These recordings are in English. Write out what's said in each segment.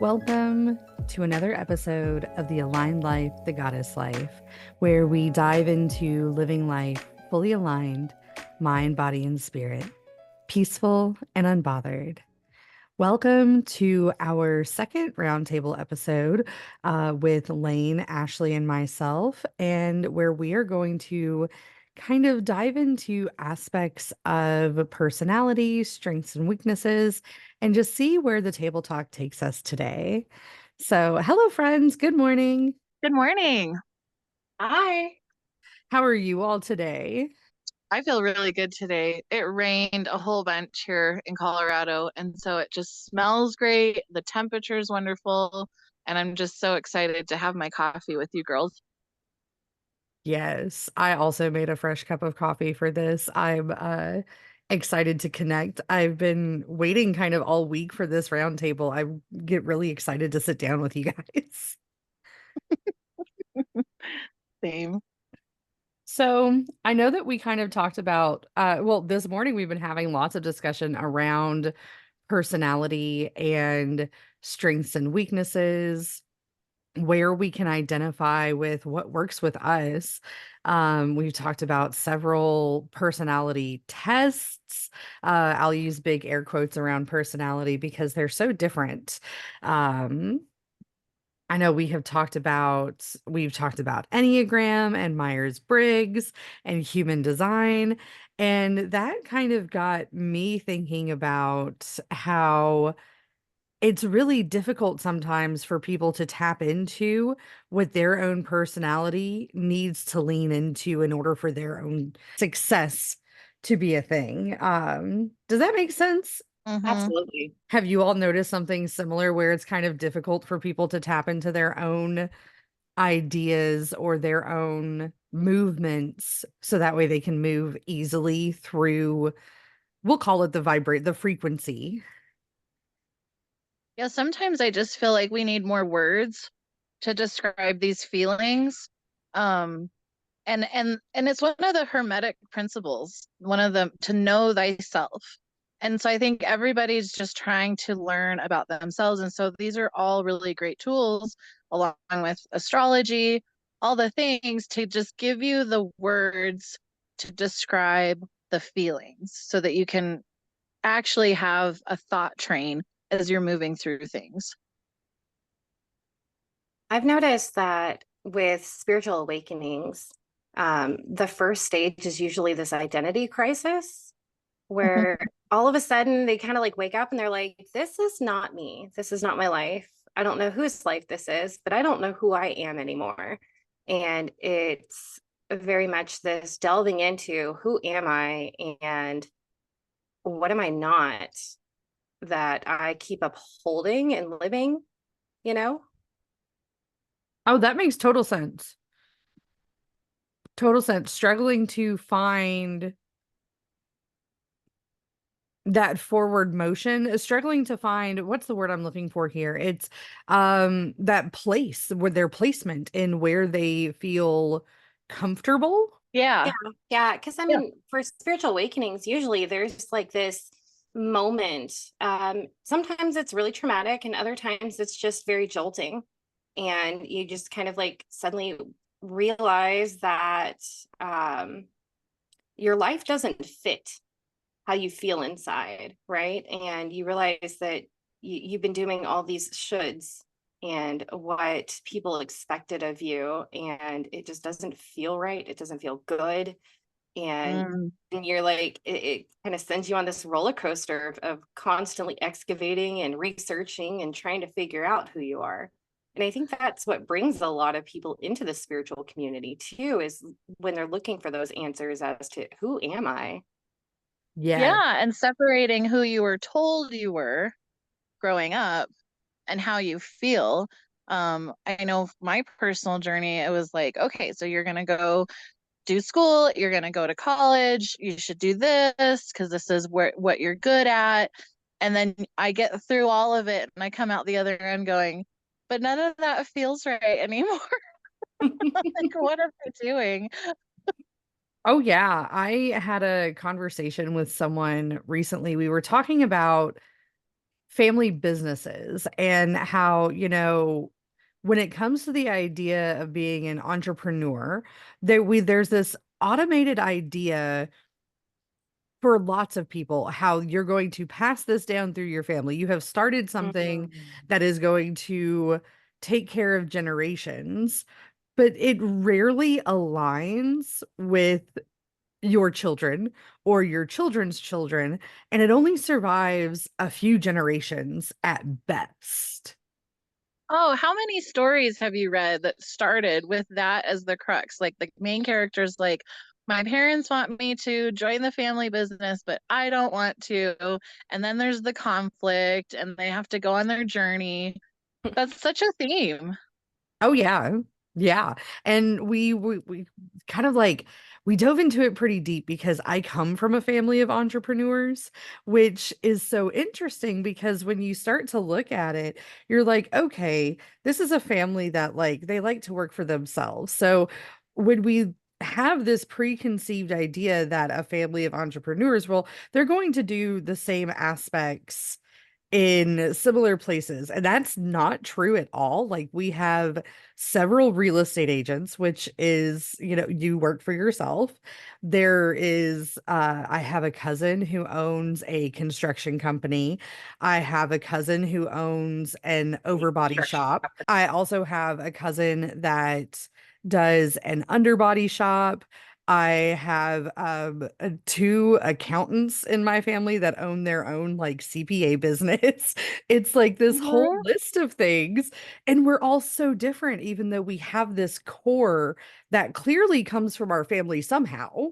Welcome to another episode of The Aligned Life, The Goddess Life, where we dive into living life fully aligned, mind, body, and spirit, peaceful and unbothered. Welcome to our second roundtable episode with Layne, Ashley, and myself, and where we are going to kind of dive into aspects of personality, strengths, and weaknesses, and just see where the table talk takes us today. So, hello, friends. Good morning. Good morning. Hi. How are you all today? I feel really good today. It rained a whole bunch here in Colorado, and so it just smells great. The temperature is wonderful, and I'm just so excited to have my coffee with you girls. Yes, I also made a fresh cup of coffee for this. I'm excited to connect. I've been waiting kind of all week for this roundtable. I get really excited to sit down with you guys. Same. So I know that we kind of talked about, well, this morning we've been having lots of discussion around personality and strengths and weaknesses, where we can identify with what works with us. We've talked about several personality tests. I'll use big air quotes around personality because they're so different. Um, I know we've talked about Enneagram and Myers-Briggs and human design, and that kind of got me thinking about how it's really difficult sometimes for people to tap into what their own personality needs to lean into in order for their own success to be a thing. Does that make sense? Mm-hmm. Absolutely. Have you all noticed something similar where it's kind of difficult for people to tap into their own ideas or their own movements so that way they can move easily through, we'll call it the frequency? Yeah, sometimes I just feel like we need more words to describe these feelings. Um, and it's one of the hermetic principles, one of them to know thyself. And so I think everybody's just trying to learn about themselves, and so these are all really great tools along with astrology, all the things to just give you the words to describe the feelings so that you can actually have a thought train as you're moving through things. I've noticed that with spiritual awakenings, the first stage is usually this identity crisis where all of a sudden they kind of like wake up and they're like, this is not me. This is not my life. I don't know whose life this is, but I don't know who I am anymore. And it's very much this delving into who am I and what am I not that I keep upholding and living, you know? Oh, that makes total sense. Total sense. Struggling to find that forward motion, struggling to find what's the word I'm looking for here? It's that place where their placement in where they feel comfortable. Yeah. Yeah, yeah. Because I Yeah. mean, for spiritual awakenings, usually there's like this moment. Sometimes it's really traumatic, and other times it's just very jolting. And you just kind of like suddenly realize that um, your life doesn't fit how you feel inside, right? And you realize that you've been doing all these shoulds and what people expected of you, and it just doesn't feel right. It doesn't feel good. And Mm. and you're like, it kind of sends you on this roller coaster of constantly excavating and researching and trying to figure out who you are. And I think that's what brings a lot of people into the spiritual community too, is when they're looking for those answers as to who am I? Yeah. Yeah, and separating who you were told you were growing up and how you feel. I know my personal journey, it was like, okay, so you're gonna go do school, you're gonna go to college, you should do this because this is what you're good at. And then I get through all of it and I come out the other end going, but none of that feels right anymore. Like, what am I doing? Oh, yeah. I had a conversation with someone recently. We were talking about family businesses and how, when it comes to the idea of being an entrepreneur, there's this automated idea for lots of people how you're going to pass this down through your family. You have started something that is going to take care of generations, but it rarely aligns with your children or your children's children, and it only survives a few generations at best. Oh, how many stories have you read that started with that as the crux? Like the main character's like, my parents want me to join the family business, but I don't want to. And then there's the conflict and they have to go on their journey. That's such a theme. Oh yeah. Yeah. And we kind of like we dove into it pretty deep because I come from a family of entrepreneurs, which is so interesting because when you start to look at it, you're like, okay, this is a family that like they like to work for themselves. So when we have this preconceived idea that a family of entrepreneurs, well, they're going to do the same aspects in similar places. And that's not true at all. Like we have several real estate agents, which is, you work for yourself. There is I have a cousin who owns a construction company. I have a cousin who owns an overbody shop. I also have a cousin that does an underbody shop. I have two accountants in my family that own their own like CPA business. It's like this whole Mhm. list of things, and we're all so different, even though we have this core that clearly comes from our family somehow.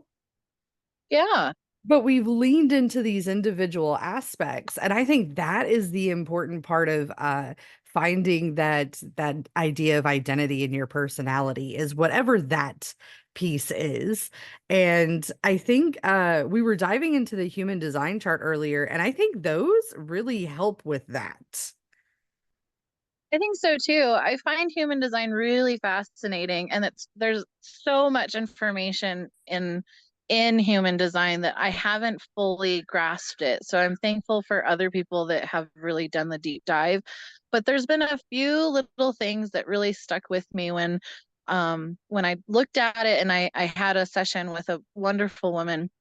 Yeah. But we've leaned into these individual aspects, and I think that is the important part of finding that idea of identity in your personality is whatever that piece is. And I think we were diving into the human design chart earlier, and I think those really help with that. I think so too. I find human design really fascinating, and there's so much information in human design that I haven't fully grasped it. So I'm thankful for other people that have really done the deep dive. But there's been a few little things that really stuck with me when I looked at it and I had a session with a wonderful woman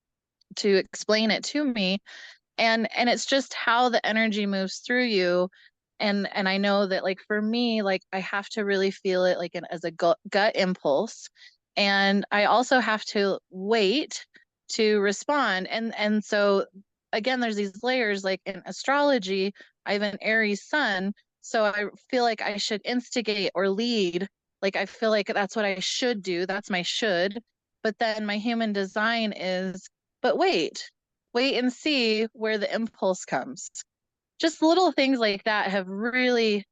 to explain it to me, and it's just how the energy moves through you. And I know that like for me, like I have to really feel it like as a gut impulse, and I also have to wait to respond. And so again, there's these layers. Like in astrology, I have an Aries sun, so I feel like I should instigate or lead. Like I feel like that's what I should do, that's my should. But then my human design is, but wait and see where the impulse comes. Just little things like that have really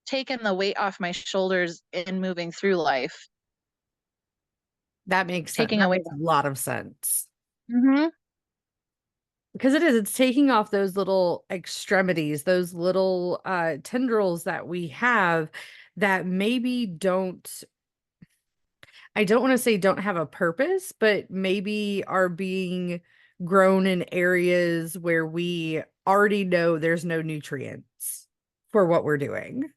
taken the weight off my shoulders in moving through life, That makes sense. taking That away makes a lot of sense. that. Because it's taking off those little extremities, those little tendrils that we have that maybe don't, I don't want to say don't have a purpose, but maybe are being grown in areas where we already know there's no nutrients for what we're doing.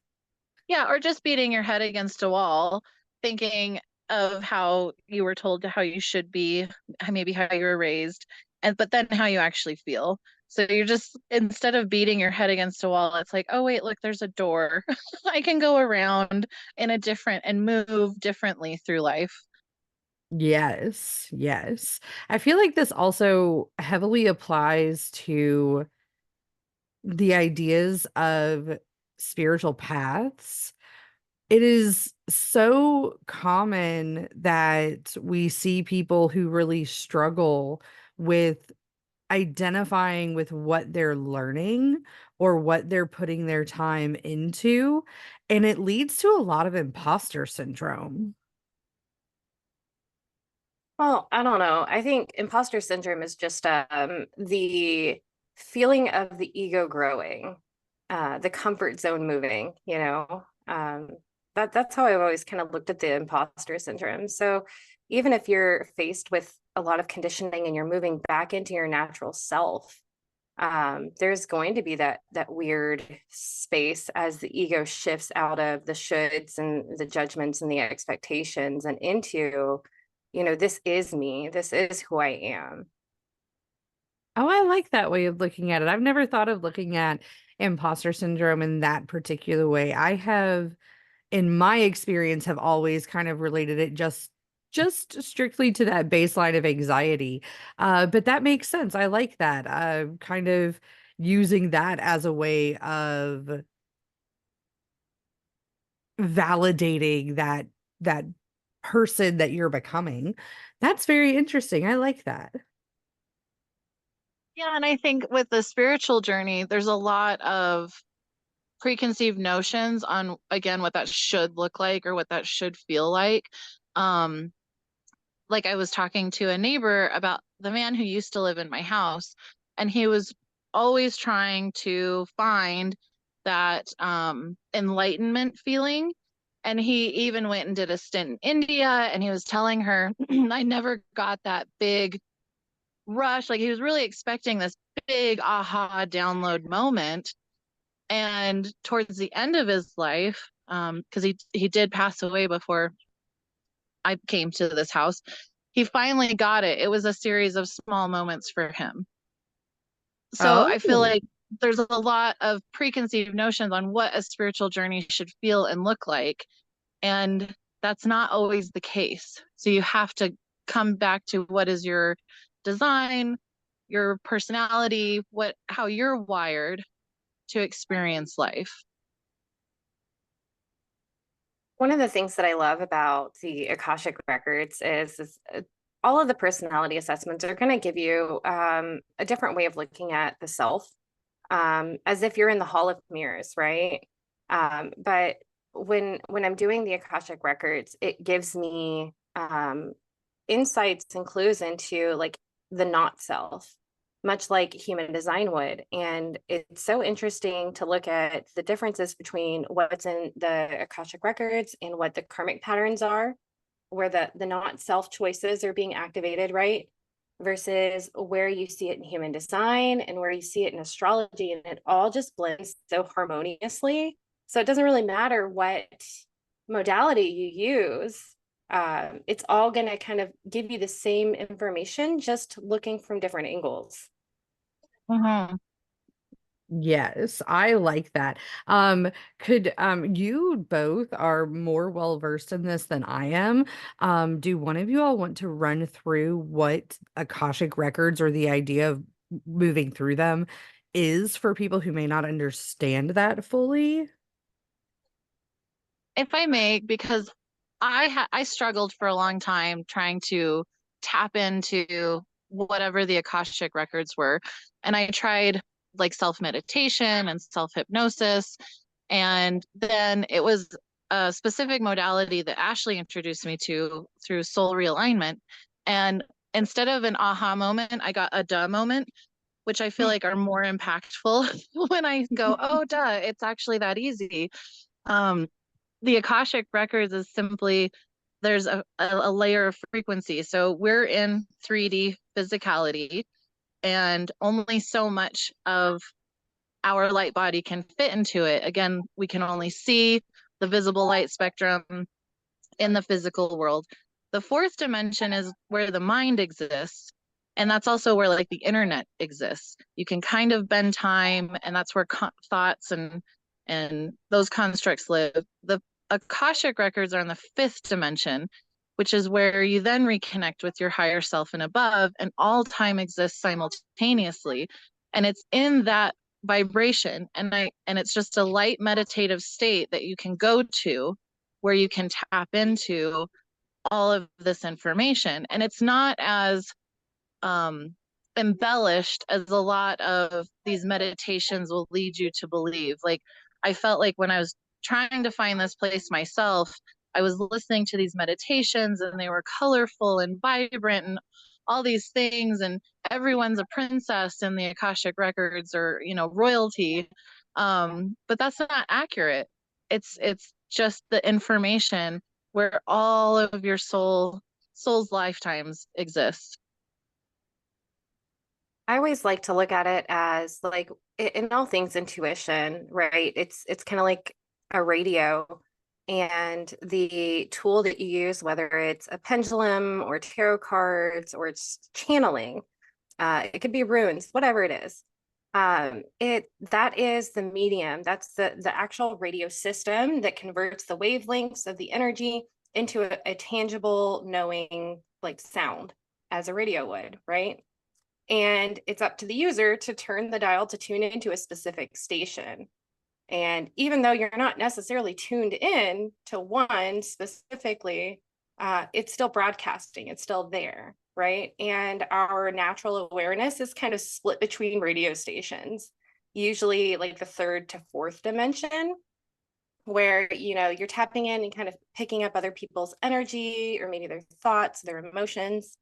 Yeah, or just beating your head against a wall, thinking of how you were told how you should be, maybe how you were raised, and but then how you actually feel. So you're just, instead of beating your head against a wall, it's like, oh wait, look, there's a door. I can go around in a different and move differently through life. Yes, yes. I feel like this also heavily applies to the ideas of spiritual paths. It is so common that we see people who really struggle with identifying with what they're learning or what they're putting their time into, and it leads to a lot of imposter syndrome. Well, I don't know. I think imposter syndrome is just the feeling of the ego growing, the comfort zone moving, you know. That's how I've always kind of looked at the imposter syndrome. So even if you're faced with a lot of conditioning and you're moving back into your natural self, there's going to be that weird space as the ego shifts out of the shoulds and the judgments and the expectations and into, this is me, this is who I am. Oh, I like that way of looking at it. I've never thought of looking at imposter syndrome in that particular way. I have, in my experience, have always kind of related it just strictly to that baseline of anxiety. But that makes sense. I like that. Kind of using that as a way of validating that person that you're becoming. That's very interesting. I like that. Yeah, and I think with the spiritual journey, there's a lot of preconceived notions on, again, what that should look like or what that should feel like. Um, like I was talking to a neighbor about the man who used to live in my house, and he was always trying to find that enlightenment feeling. And he even went and did a stint in India, and he was telling her, I never got that big rush. Like he was really expecting this big aha download moment. And towards the end of his life, because he did pass away before I came to this house, he finally got it. It was a series of small moments for him. So I feel Oh. like there's a lot of preconceived notions on what a spiritual journey should feel and look like. And that's not always the case. So you have to come back to what is your design, your personality, how you're wired to experience life. One of the things that I love about the Akashic Records is all of the personality assessments are going to give you a different way of looking at the self, as if you're in the Hall of Mirrors, right? But when I'm doing the Akashic Records, it gives me insights and clues into like the not self, much like human design would. And it's so interesting to look at the differences between what's in the Akashic Records and what the karmic patterns are, where the not self choices are being activated, right? Versus where you see it in human design and where you see it in astrology. And it all just blends so harmoniously. So it doesn't really matter what modality you use. It's all going to kind of give you the same information, just looking from different angles. Mm-hmm. Yes, I like that. Could you both are more well versed in this than I am. Do one of you all want to run through what Akashic records or the idea of moving through them is for people who may not understand that fully? If I may, because I struggled for a long time trying to tap into whatever the Akashic records were. And I tried like self meditation and self hypnosis. And then it was a specific modality that Ashley introduced me to through soul realignment. And instead of an aha moment, I got a duh moment, which I feel like are more impactful when I go, oh, duh, it's actually that easy. Um, the Akashic records is simply there's a layer of frequency. So we're in 3D physicality, and only so much of our light body can fit into it. Again, we can only see the visible light spectrum in the physical world. The fourth dimension is where the mind exists. And that's also where like the internet exists. You can kind of bend time, and that's where thoughts and those constructs live. The Akashic records are in the fifth dimension, which is where you then reconnect with your higher self and above, and all time exists simultaneously. And it's in that vibration, and it's just a light meditative state that you can go to where you can tap into all of this information. And it's not as um, embellished as a lot of these meditations will lead you to believe. Like, I felt like when I was trying to find this place myself, I was listening to these meditations and they were colorful and vibrant and all these things. And everyone's a princess in the Akashic records or, royalty. But that's not accurate. It's just the information where all of your soul's lifetimes exist. I always like to look at it as like in all things intuition, right? It's kind of like a radio, and the tool that you use, whether it's a pendulum or tarot cards or it's channeling, it could be runes, whatever it is. It that is the medium. That's the actual radio system that converts the wavelengths of the energy into a tangible knowing like sound as a radio would, right? And it's up to the user to turn the dial to tune into a specific station. And even though you're not necessarily tuned in to one specifically, it's still broadcasting, it's still there, right? And our natural awareness is kind of split between radio stations, usually like the third to fourth dimension, where you're tapping in and kind of picking up other people's energy or maybe their thoughts, their emotions.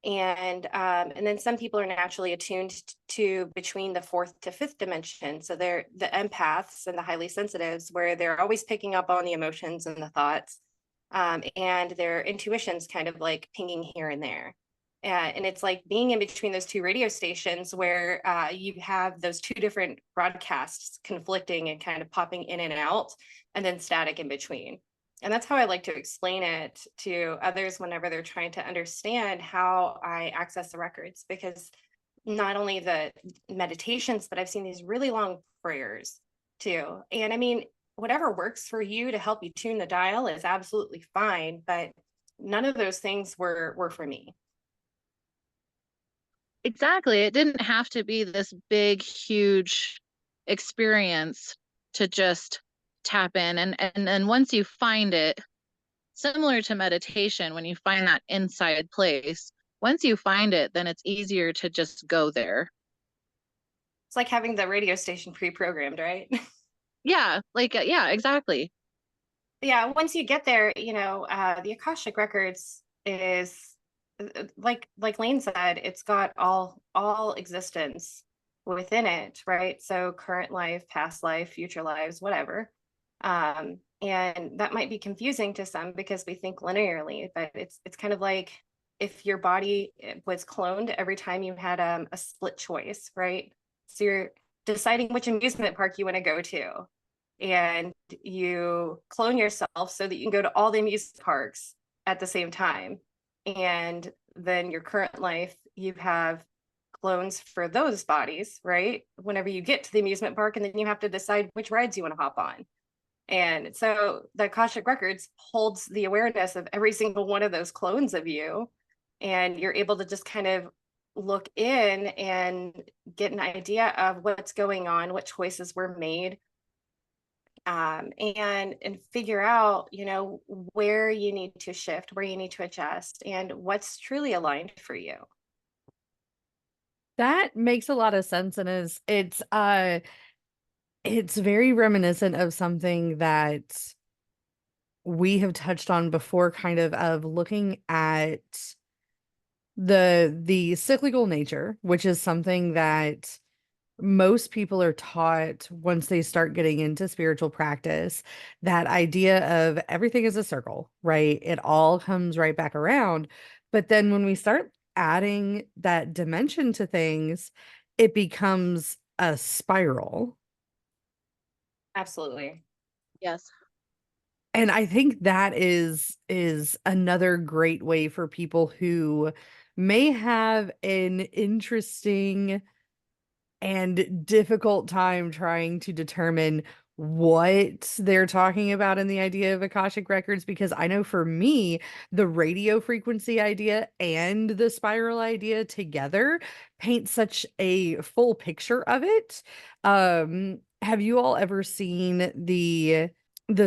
And then some people are naturally attuned to between the fourth to fifth dimension. So they're the empaths and the highly sensitives, where they're always picking up on the emotions and the thoughts, and their intuition's kind of like pinging here and there. And it's like being in between those two radio stations where you have those two different broadcasts conflicting and kind of popping in and out, and then static in between. And that's how I like to explain it to others whenever they're trying to understand how I access the records, because not only the meditations, but I've seen these really long prayers too. And I mean, whatever works for you to help you tune the dial is absolutely fine, but none of those things were for me. Exactly. It didn't have to be this big, huge experience to just tap in. And once you find it, similar to meditation, when you find that inside place, once you find it, then it's easier to just go there. It's like having the radio station pre-programmed, right? Yeah, like, yeah, exactly. Yeah, once you get there, the Akashic Records is like Layne said, it's got all existence within it, right? So current life, past life, future lives, whatever. And that might be confusing to some because we think linearly, but it's kind of like if your body was cloned every time you had a split choice, right? So you're deciding which amusement park you want to go to, and you clone yourself so that you can go to all the amusement parks at the same time. And then your current life, you have clones for those bodies, right? Whenever you get to the amusement park, and then you have to decide which rides you want to hop on. And so the Akashic Records holds the awareness of every single one of those clones of you. And you're able to just kind of look in and get an idea of what's going on, what choices were made, and figure out, where you need to shift, where you need to adjust, and what's truly aligned for you. That makes a lot of sense, and it's very reminiscent of something that we have touched on before, kind of looking at the cyclical nature, which is something that most people are taught once they start getting into spiritual practice. That idea of everything is a circle, right? It all comes right back around. But then when we start adding that dimension to things, it becomes a spiral. Absolutely. Yes. And I think that is another great way for people who may have an interesting and difficult time trying to determine what they're talking about in the idea of Akashic Records, because I know for me, the radio frequency idea and the spiral idea together paint such a full picture of it. Have you all ever seen the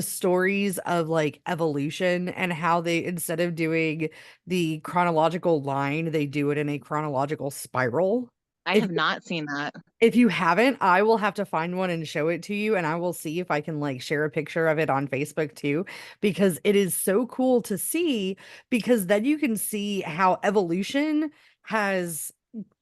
stories of like evolution, and how they, instead of doing the chronological line, they do it in a chronological spiral? I If have not seen that. if you haven't, I will have to find one and show it to you, and I will see if I can like share a picture of it on Facebook too, because it is so cool to see, because then you can see how evolution has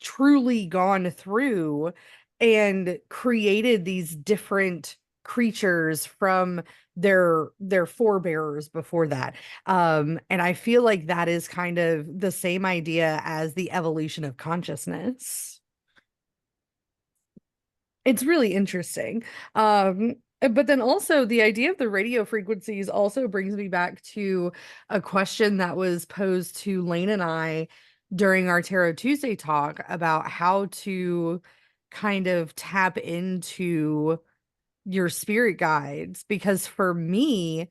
truly gone through and created these different creatures from their forebearers before that. And I feel like that is kind of the same idea as the evolution of consciousness. It's really interesting. But then also the idea of the radio frequencies also brings me back to a question that was posed to Layne and I during our Tarot Tuesday talk about how to kind of tap into your spirit guides. Because for me,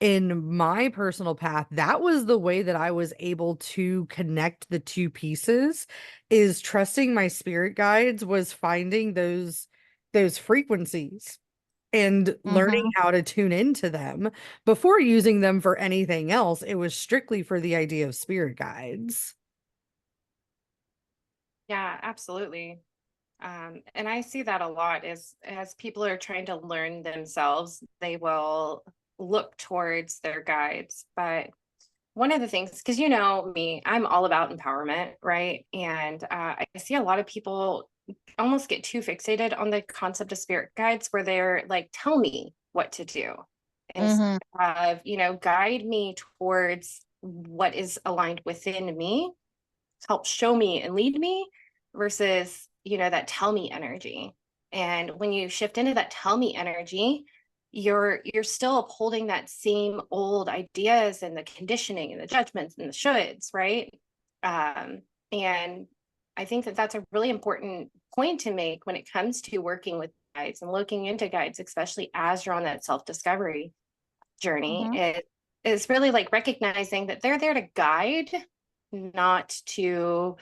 in my personal path, that was the way that I was able to connect the two pieces, is trusting my spirit guides, was finding those frequencies and learning Mm-hmm. how to tune into them before using them for anything else. It was strictly for the idea of spirit guides. Yeah, absolutely. And I see that a lot as people are trying to learn themselves, they will look towards their guides. But one of the things, because you know me, I'm all about empowerment, right? And I see a lot of people almost get too fixated on the concept of spirit guides where they're like, tell me what to do instead Mm-hmm. of, guide me towards what is aligned within me, help show me and lead me versus, that tell me energy. And when you shift into that tell me energy, you're still upholding that same old ideas and the conditioning and the judgments and the shoulds, right? And I think that that's a really important point to make when it comes to working with guides and looking into guides, especially as you're on that self-discovery journey. Mm-hmm. It is really like recognizing that they're there to guide, not to,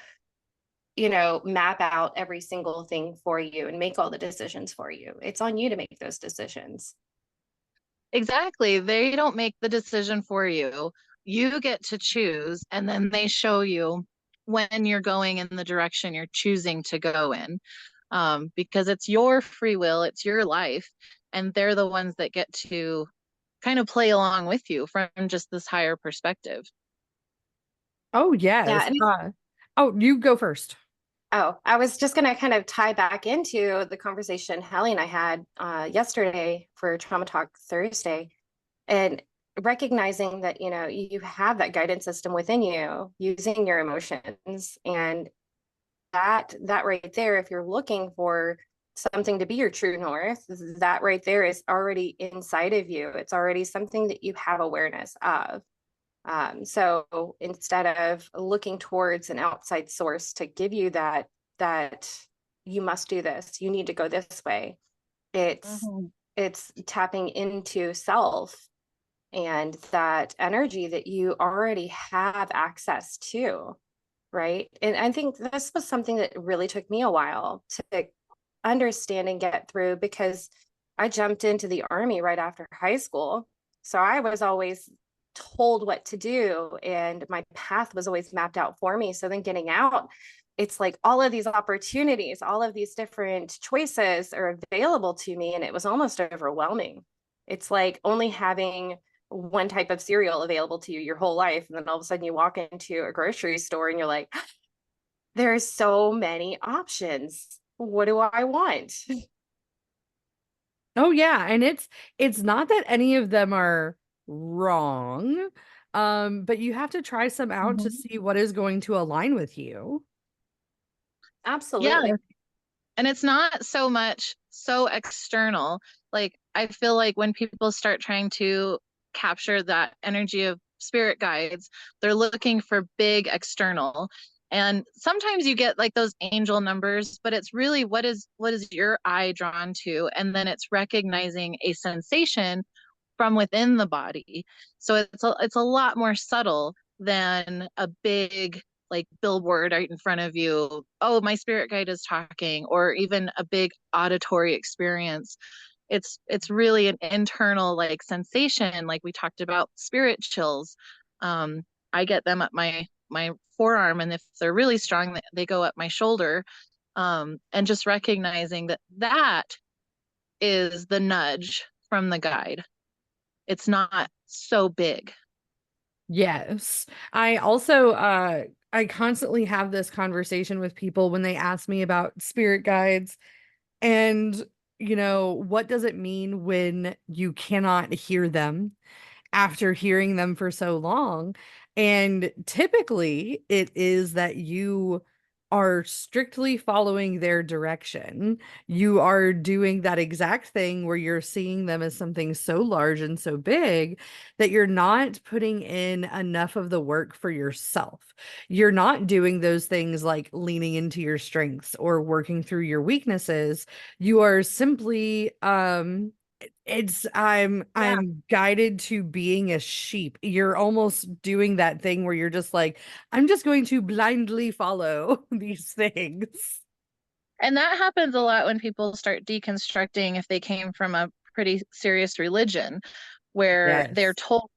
map out every single thing for you and make all the decisions for you. It's on you to make those decisions. Exactly. They don't make the decision for you. You get to choose, and then they show you when you're going in the direction you're choosing to go in. Because it's your free will, it's your life, and they're the ones that get to kind of play along with you from just this higher perspective. Oh, Yeah. yes. And Oh, you go first. I was just going to kind of tie back into the conversation Hallie and I had yesterday for Trauma Talk Thursday, and recognizing that, you have that guidance system within you using your emotions. And that right there, if you're looking for something to be your true north, that right there is already inside of you. It's already something that you have awareness of. So instead of looking towards an outside source to give you that you must do this, you need to go this way, it's Mm-hmm. it's tapping into self and that energy that you already have access to, right? And I think this was something that really took me a while to understand and get through, because I jumped into the army right after high school. So I was always told what to do and my path was always mapped out for me. So then getting out, it's like all of these opportunities, all of these different choices are available to me. And it was almost overwhelming. It's like only having one type of cereal available to you your whole life. And then all of a sudden you walk into a grocery store and you're like, there's so many options. What do I want? Oh, yeah, and it's not that any of them are wrong, but you have to try some out to Mm-hmm. see what is going to align with you. Yeah. Absolutely. And it's not so much so external. Like, I feel like when people start trying to capture that energy of spirit guides, they're looking for big external. And sometimes you get like those angel numbers, but it's really what is your eye drawn to? And then it's recognizing a sensation from within the body. So it's a lot more subtle than a big like billboard right in front of you. Oh, my spirit guide is talking, or even a big auditory experience. It's really an internal like sensation, like we talked about spirit chills. Um, I get them at my forearm, and if they're really strong, they go up my shoulder. And just recognizing that that is the nudge from the guide. It's not so big. Yes. I also I constantly have this conversation with people when they ask me about spirit guides and what does it mean when you cannot hear them after hearing them for so long? And typically it is that you are strictly following their direction. You are doing that exact thing where you're seeing them as something so large and so big that you're not putting in enough of the work for yourself. You're not doing those things like leaning into your strengths or working through your weaknesses. You are simply it's Yeah. I'm guided to being a sheep. You're almost doing that thing where you're just like, I'm just going to blindly follow these things. And that happens a lot when people start deconstructing if they came from a pretty serious religion where they're Yes. told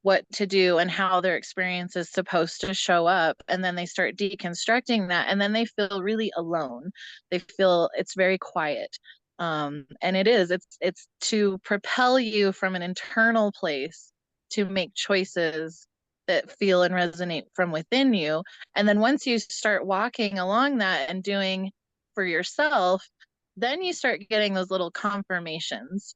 what to do and how their experience is supposed to show up. And then they start deconstructing that. And then they feel really alone. They feel it's very quiet. And it's to propel you from an internal place to make choices that feel and resonate from within you. And then once you start walking along that and doing for yourself, then you start getting those little confirmations.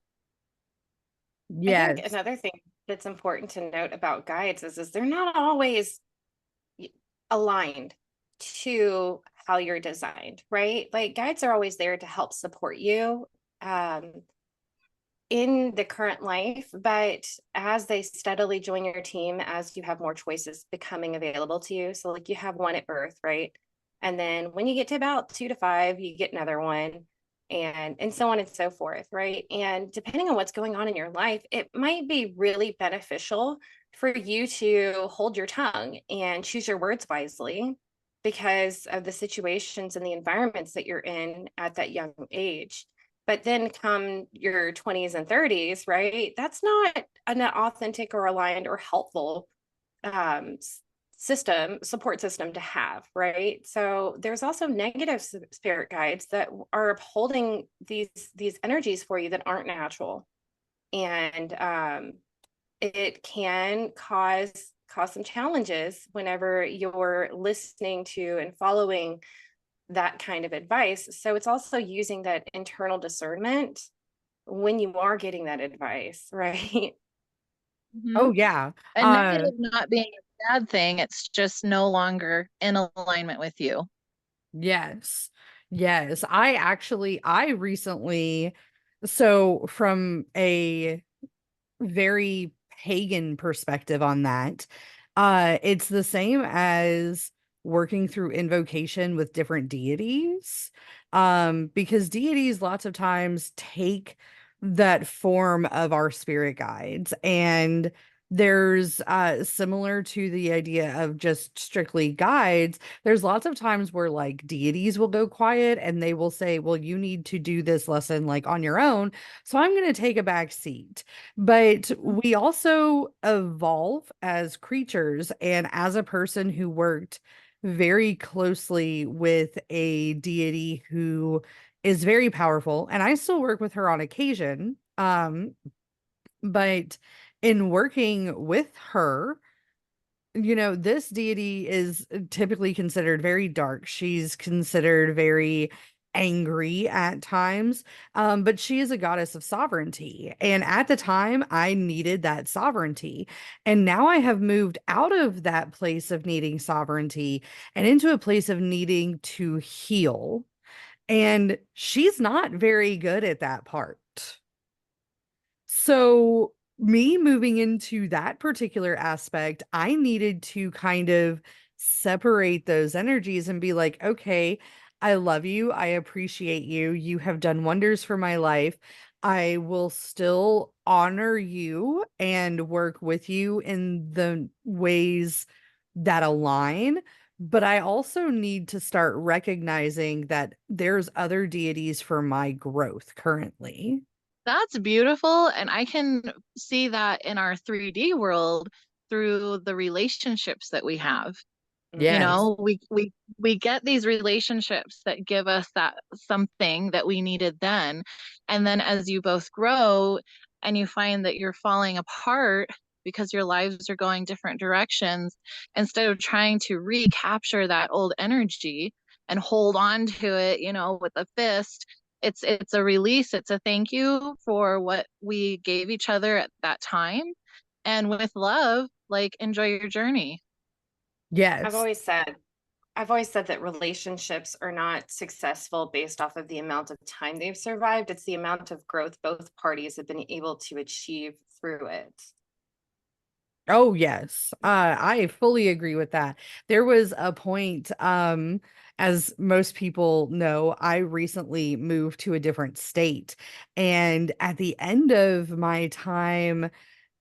I think Yes. another thing that's important to note about guides is they're not always aligned to how you're designed, right? Like guides are always there to help support you um, in the current life, but as they steadily join your team, as you have more choices becoming available to you. So like you have one at birth, right? And then when you get to about 2 to 5, you get another one and so on and so forth, right? And depending on what's going on in your life, it might be really beneficial for you to hold your tongue and choose your words wisely because of the situations and the environments that you're in at that young age. But then come your 20s and 30s, right? That's not an authentic or aligned or helpful um, support system to have, right? So there's also negative spirit guides that are upholding these energies for you that aren't natural, and it can cause some challenges whenever you're listening to and following that kind of advice. So it's also using that internal discernment when you are getting that advice, right? Oh Mhm. yeah. And Uh negative not being a bad thing, it's just no longer in alignment with you. yes. Yes. I recently, so from a very pagan perspective on that. It's the same as working through invocation with different deities. Because deities lots of times take that form of our spirit guides. And there's similar to the idea of just strictly guides, there's lots of times where like deities will go quiet and they will say, well, you need to do this lesson like on your own, so I'm going to take a back seat. But we also evolve as creatures. And as a person who worked very closely with a deity who is very powerful, and I still work with her on occasion, but in working with her, this deity is typically considered very dark. She's considered very angry at times, but she is a goddess of sovereignty. And at the time, I needed that sovereignty. And now I have moved out of that place of needing sovereignty and into a place of needing to heal. And she's not very good at that part. So, me moving into that particular aspect, I needed to kind of separate those energies and be like, okay, I love you. I appreciate you. You have done wonders for my life. I will still honor you and work with you in the ways that align. But I also need to start recognizing that there's other deities for my growth currently. That's beautiful. And I can see that in our 3D world through the relationships that we have. You Yes. know, we get these relationships that give us that something that we needed then. And then as you both grow and you find that you're falling apart because your lives are going different directions, instead of trying to recapture that old energy and hold on to it, with a fist, it's a release, it's a thank you for what we gave each other at that time. And with love, like enjoy your journey. I've Yes. always said I've always said that relationships are not successful based off of the amount of time they've survived. It's the amount of growth both parties have been able to achieve through it. Oh yes. I fully agree with that. There was a point, as most people know, I recently moved to a different state. And at the end of my time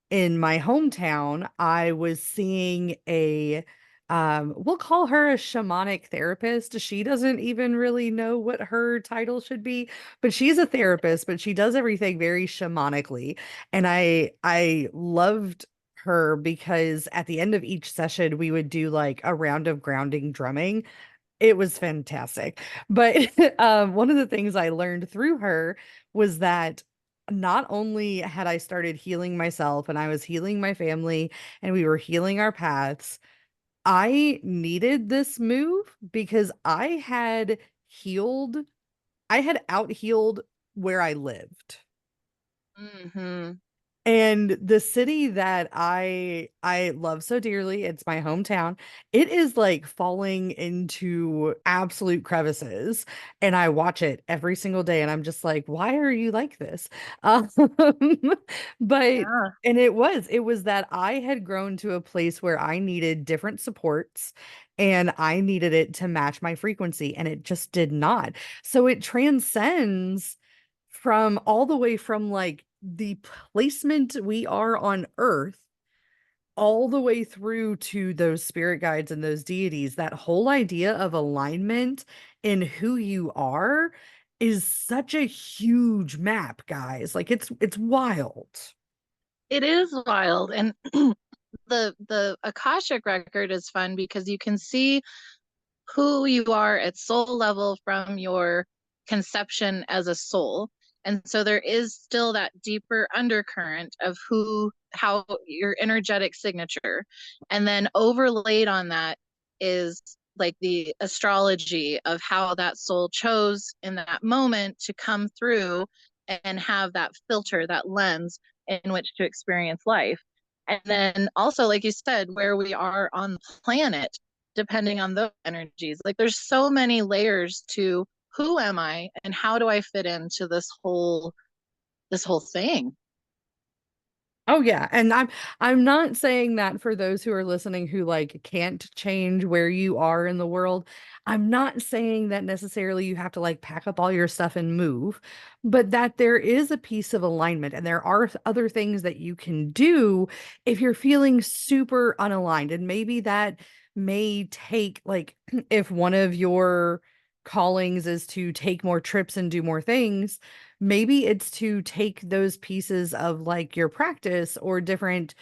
in my hometown, I was seeing a we'll call her a shamanic therapist. She doesn't even really know what her title should be, but she's a therapist, but she does everything very shamanically. And I loved her because at the end of each session we would do like a round of grounding drumming. It was fantastic. But one of the things I learned through her was that not only had I started healing myself and I was healing my family and we were healing our paths, I needed this move because I had out healed where I lived. Hmm. And the city that I love so dearly, it's my hometown. It is like falling into absolute crevices, and I watch it every single day, and I'm just like, why are you like this? Um, but Yeah. and it was that I had grown to a place where I needed different supports and I needed it to match my frequency, and it just did not. So it transcends from all the way from like the placement we are on Earth all the way through to those spirit guides and those deities. That whole idea of alignment in who you are is such a huge map, guys. Like it's wild. It is wild. And the Akashic record is fun because you can see who you are at soul level from your conception as a soul. And so there is still that deeper undercurrent of how your energetic signature. And then overlaid on that is like the astrology of how that soul chose in that moment to come through and have that filter, that lens in which to experience life. And then also, like you said, where we are on the planet depending on those energies. Like there's so many layers to who am I and how do I fit into this whole thing. Oh yeah, and I'm not saying that for those who are listening who like can't change where you are in the world. I'm not saying that necessarily you have to like pack up all your stuff and move, but that there is a piece of alignment and there are other things that you can do if you're feeling super unaligned. And maybe that may take like if one of your callings is to take more trips and do more things, maybe it's to take those pieces of like your practice or different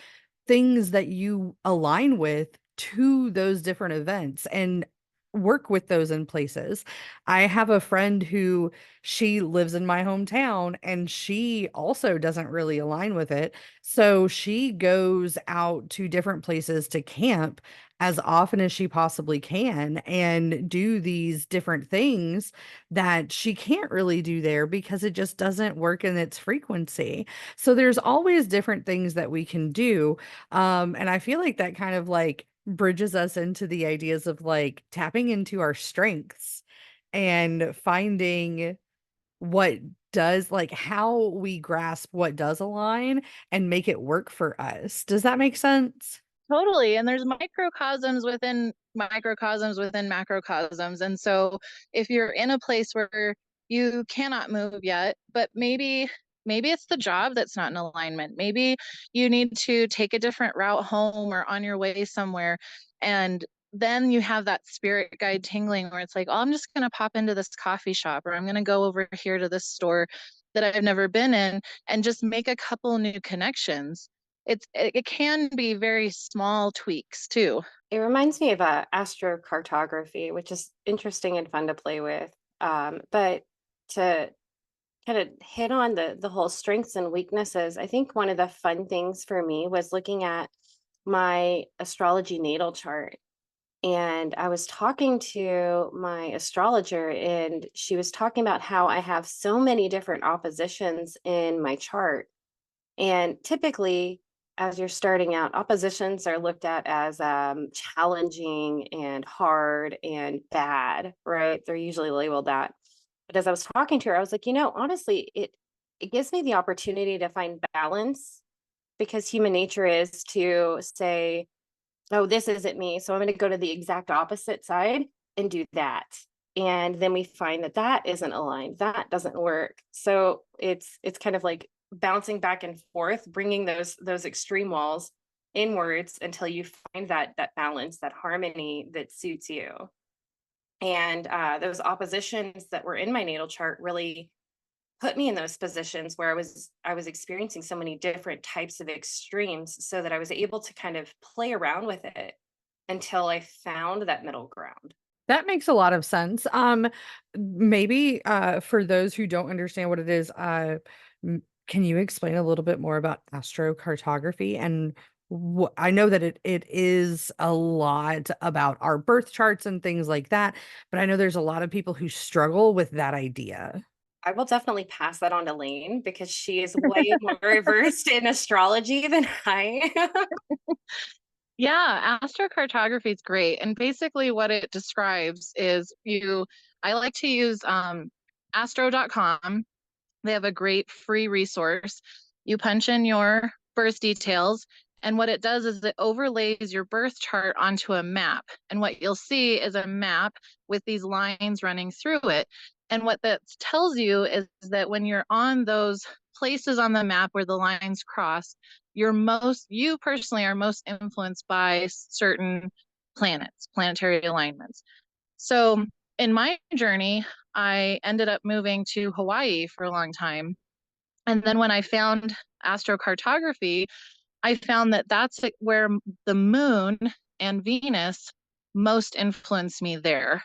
things that you align with to those different events and work with those in places. I have a friend who she lives in my hometown and she also doesn't really align with it. So she goes out to different places to camp as often as she possibly can and do these different things that she can't really do there because it just doesn't work in its frequency. So there's always different things that we can do, and I feel like that kind of like bridges us into the ideas of like tapping into our strengths and finding what does like how we grasp what does align and make it work for us. Does that make sense? Totally. And there's microcosms within microcosms within macrocosms. And so if you're in a place where you cannot move yet, but maybe it's the job that's not in alignment. Maybe you need to take a different route home or on your way somewhere. And then you have that spirit guide tingling where it's like, oh, I'm just going to pop into this coffee shop or I'm going to go over here to this store that I've never been in and just make a couple new connections. It can be very small tweaks too. It reminds me of astrocartography, which is interesting and fun to play with. But to kind of hit on the whole strengths and weaknesses, I think one of the fun things for me was looking at my astrology natal chart. And I was talking to my astrologer, and she was talking about how I have so many different oppositions in my chart. And typically, as you're starting out, oppositions are looked at as challenging and hard and bad, right? They're usually labeled that. But as I was talking to her, I was like, honestly, it gives me the opportunity to find balance, because human nature is to say, oh, this isn't me, so I'm going to go to the exact opposite side and do that. And then we find that that isn't aligned, that doesn't work. So it's kind of like bouncing back and forth, bringing those extreme walls inwards until you find that balance, that harmony that suits you. And those oppositions that were in my natal chart really put me in those positions where I was experiencing so many different types of extremes, so that I was able to kind of play around with it until I found that middle ground. That makes a lot of sense. Maybe for those who don't understand what it is, can you explain a little bit more about astrocartography? And I know that it is a lot about our birth charts and things like that, but I know there's a lot of people who struggle with that idea. I will definitely pass that on to Layne, because she is way more versed in astrology than I am. Yeah, astrocartography is great. And basically what it describes is I like to use astro.com. They have a great free resource. You punch in your birth details, and what it does is it overlays your birth chart onto a map. And what you'll see is a map with these lines running through it. And what that tells you is that when you're on those places on the map where the lines cross, you personally are most influenced by certain planets, planetary alignments. So in my journey, I ended up moving to Hawaii for a long time. And then when I found astrocartography, I found that that's where the moon and Venus most influenced me there.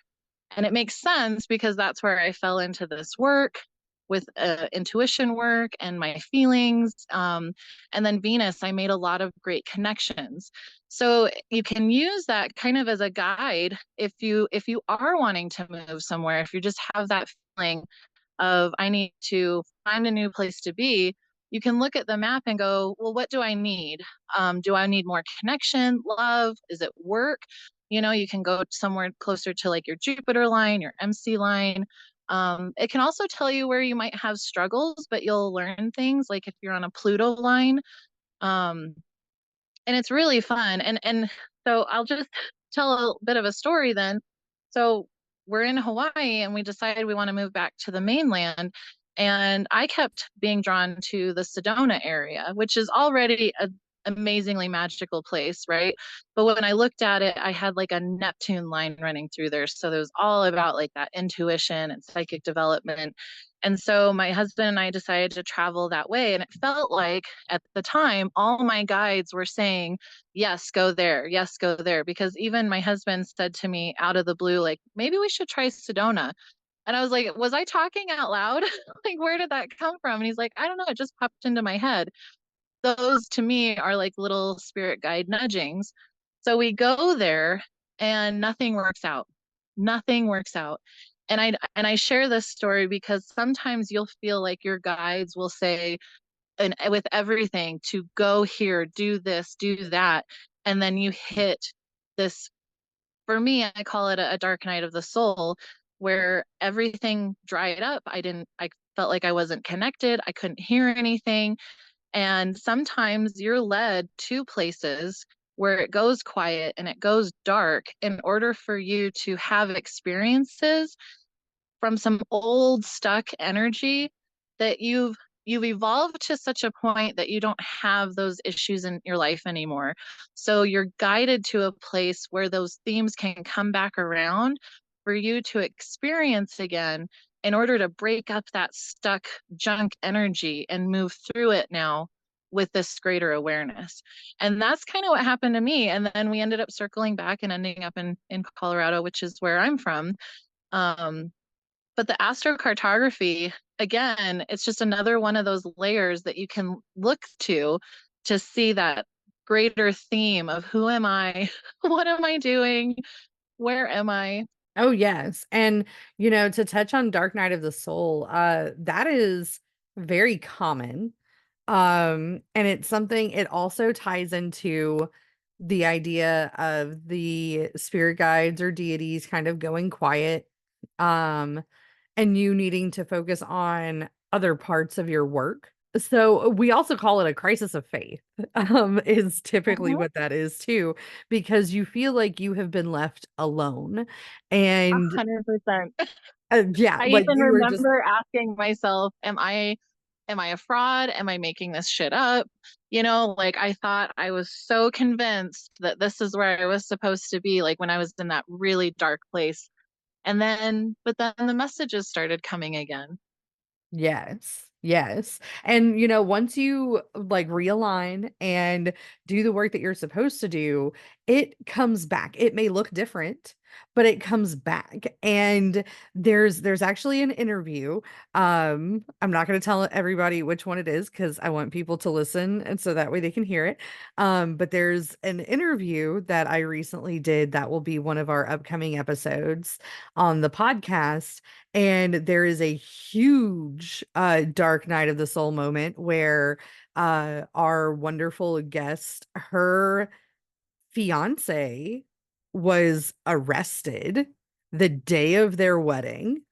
And it makes sense because that's where I fell into this work with intuition work and my feelings. And then Venus, I made a lot of great connections. So you can use that kind of as a guide if you are wanting to move somewhere, if you just have that feeling of I need to find a new place to be, you can look at the map and go, well, what do I need? Do I need more connection, love? Is it work? You can go somewhere closer to like your Jupiter line, your MC line. It can also tell you where you might have struggles, but you'll learn things like if you're on a Pluto line. Um, and it's really fun. And so I'll just tell a bit of a story then. So we're in Hawaii and we decided we want to move back to the mainland. And I kept being drawn to the Sedona area, which is already an amazingly magical place, right? But when I looked at it, I had like a Neptune line running through there. So it was all about like that intuition and psychic development. And so my husband and I decided to travel that way. And it felt like at the time, all my guides were saying, yes, go there. Yes, go there. Because even my husband said to me out of the blue, like, maybe we should try Sedona. And I was like, was I talking out loud? Like, where did that come from? And he's like, I don't know. It just popped into my head. Those to me are like little spirit guide nudgings. So we go there and nothing works out. Nothing works out. And I share this story because sometimes you'll feel like your guides will say, and with everything, to go here, do this, do that. And then you hit this, for me, I call it a dark night of the soul, where everything dried up. I felt like I wasn't connected. I couldn't hear anything. And sometimes you're led to places where it goes quiet and it goes dark in order for you to have experiences from some old stuck energy that you've evolved to such a point that you don't have those issues in your life anymore. So you're guided to a place where those themes can come back around for you to experience again in order to break up that stuck junk energy and move through it now with this greater awareness. And that's kind of what happened to me. And then we ended up circling back and ending up in Colorado, which is where I'm from. Um, but the astrocartography, again, it's just another one of those layers that you can look to see that greater theme of who am I? What am I doing? Where am I? Oh, yes. And, to touch on Dark Night of the Soul, that is very common. And it's something, it also ties into the idea of the spirit guides or deities kind of going quiet, um, and you needing to focus on other parts of your work. So we also call it a crisis of faith, is typically Mhm. what that is too, because you feel like you have been left alone. And 100%. yeah, I like even you were just, remember asking myself, am I a fraud? Am I making this shit up? You know, like I thought I was so convinced that this is where I was supposed to be, like when I was in that really dark place. But then the messages started coming again. yes. Yes. And once you like realign and do the work that you're supposed to do, it comes back. It may look different, but it comes back. And there's actually an interview. I'm not going to tell everybody which one it is because I want people to listen and so that way they can hear it. But there's an interview that I recently did that will be one of our upcoming episodes on the podcast, and there is a huge dark night of the soul moment where our wonderful guest, her fiance was arrested the day of their wedding.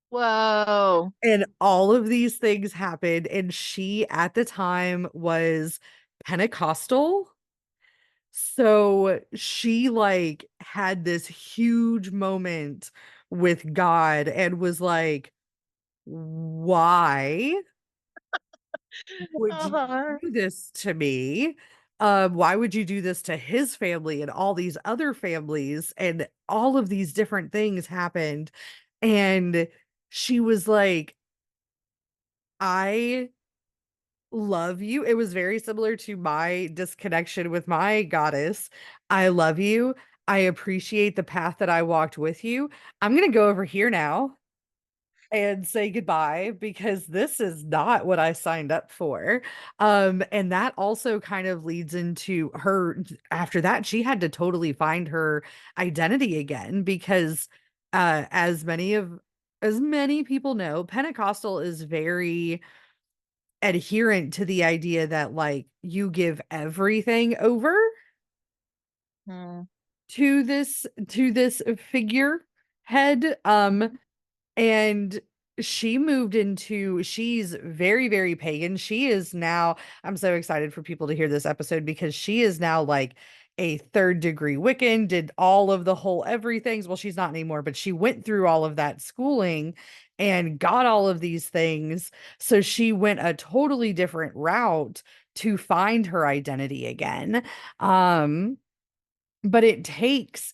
Whoa. And all of these things happened, and she at the time was Pentecostal. So she like had this huge moment with God and was like, why would you Uh-huh. do this to me? Why would you do this to his family and all these other families? And all of these different things happened. And she was like, I love you. It was very similar to my disconnection with my goddess. I love you. I appreciate the path that I walked with you. I'm going to go over here now and say goodbye because this is not what I signed up for. And that also kind of leads into her after that she had to totally find her identity again because as many people know, Pentecostal is very adherent to the idea that like you give everything over Hmm. to this figure head. And she's very, very pagan. She is now, I'm so excited for people to hear this episode because she is now like a third degree Wiccan, did all of the whole everythings. Well, she's not anymore, but she went through all of that schooling and got all of these things. So she went a totally different route to find her identity again. Um, but it takes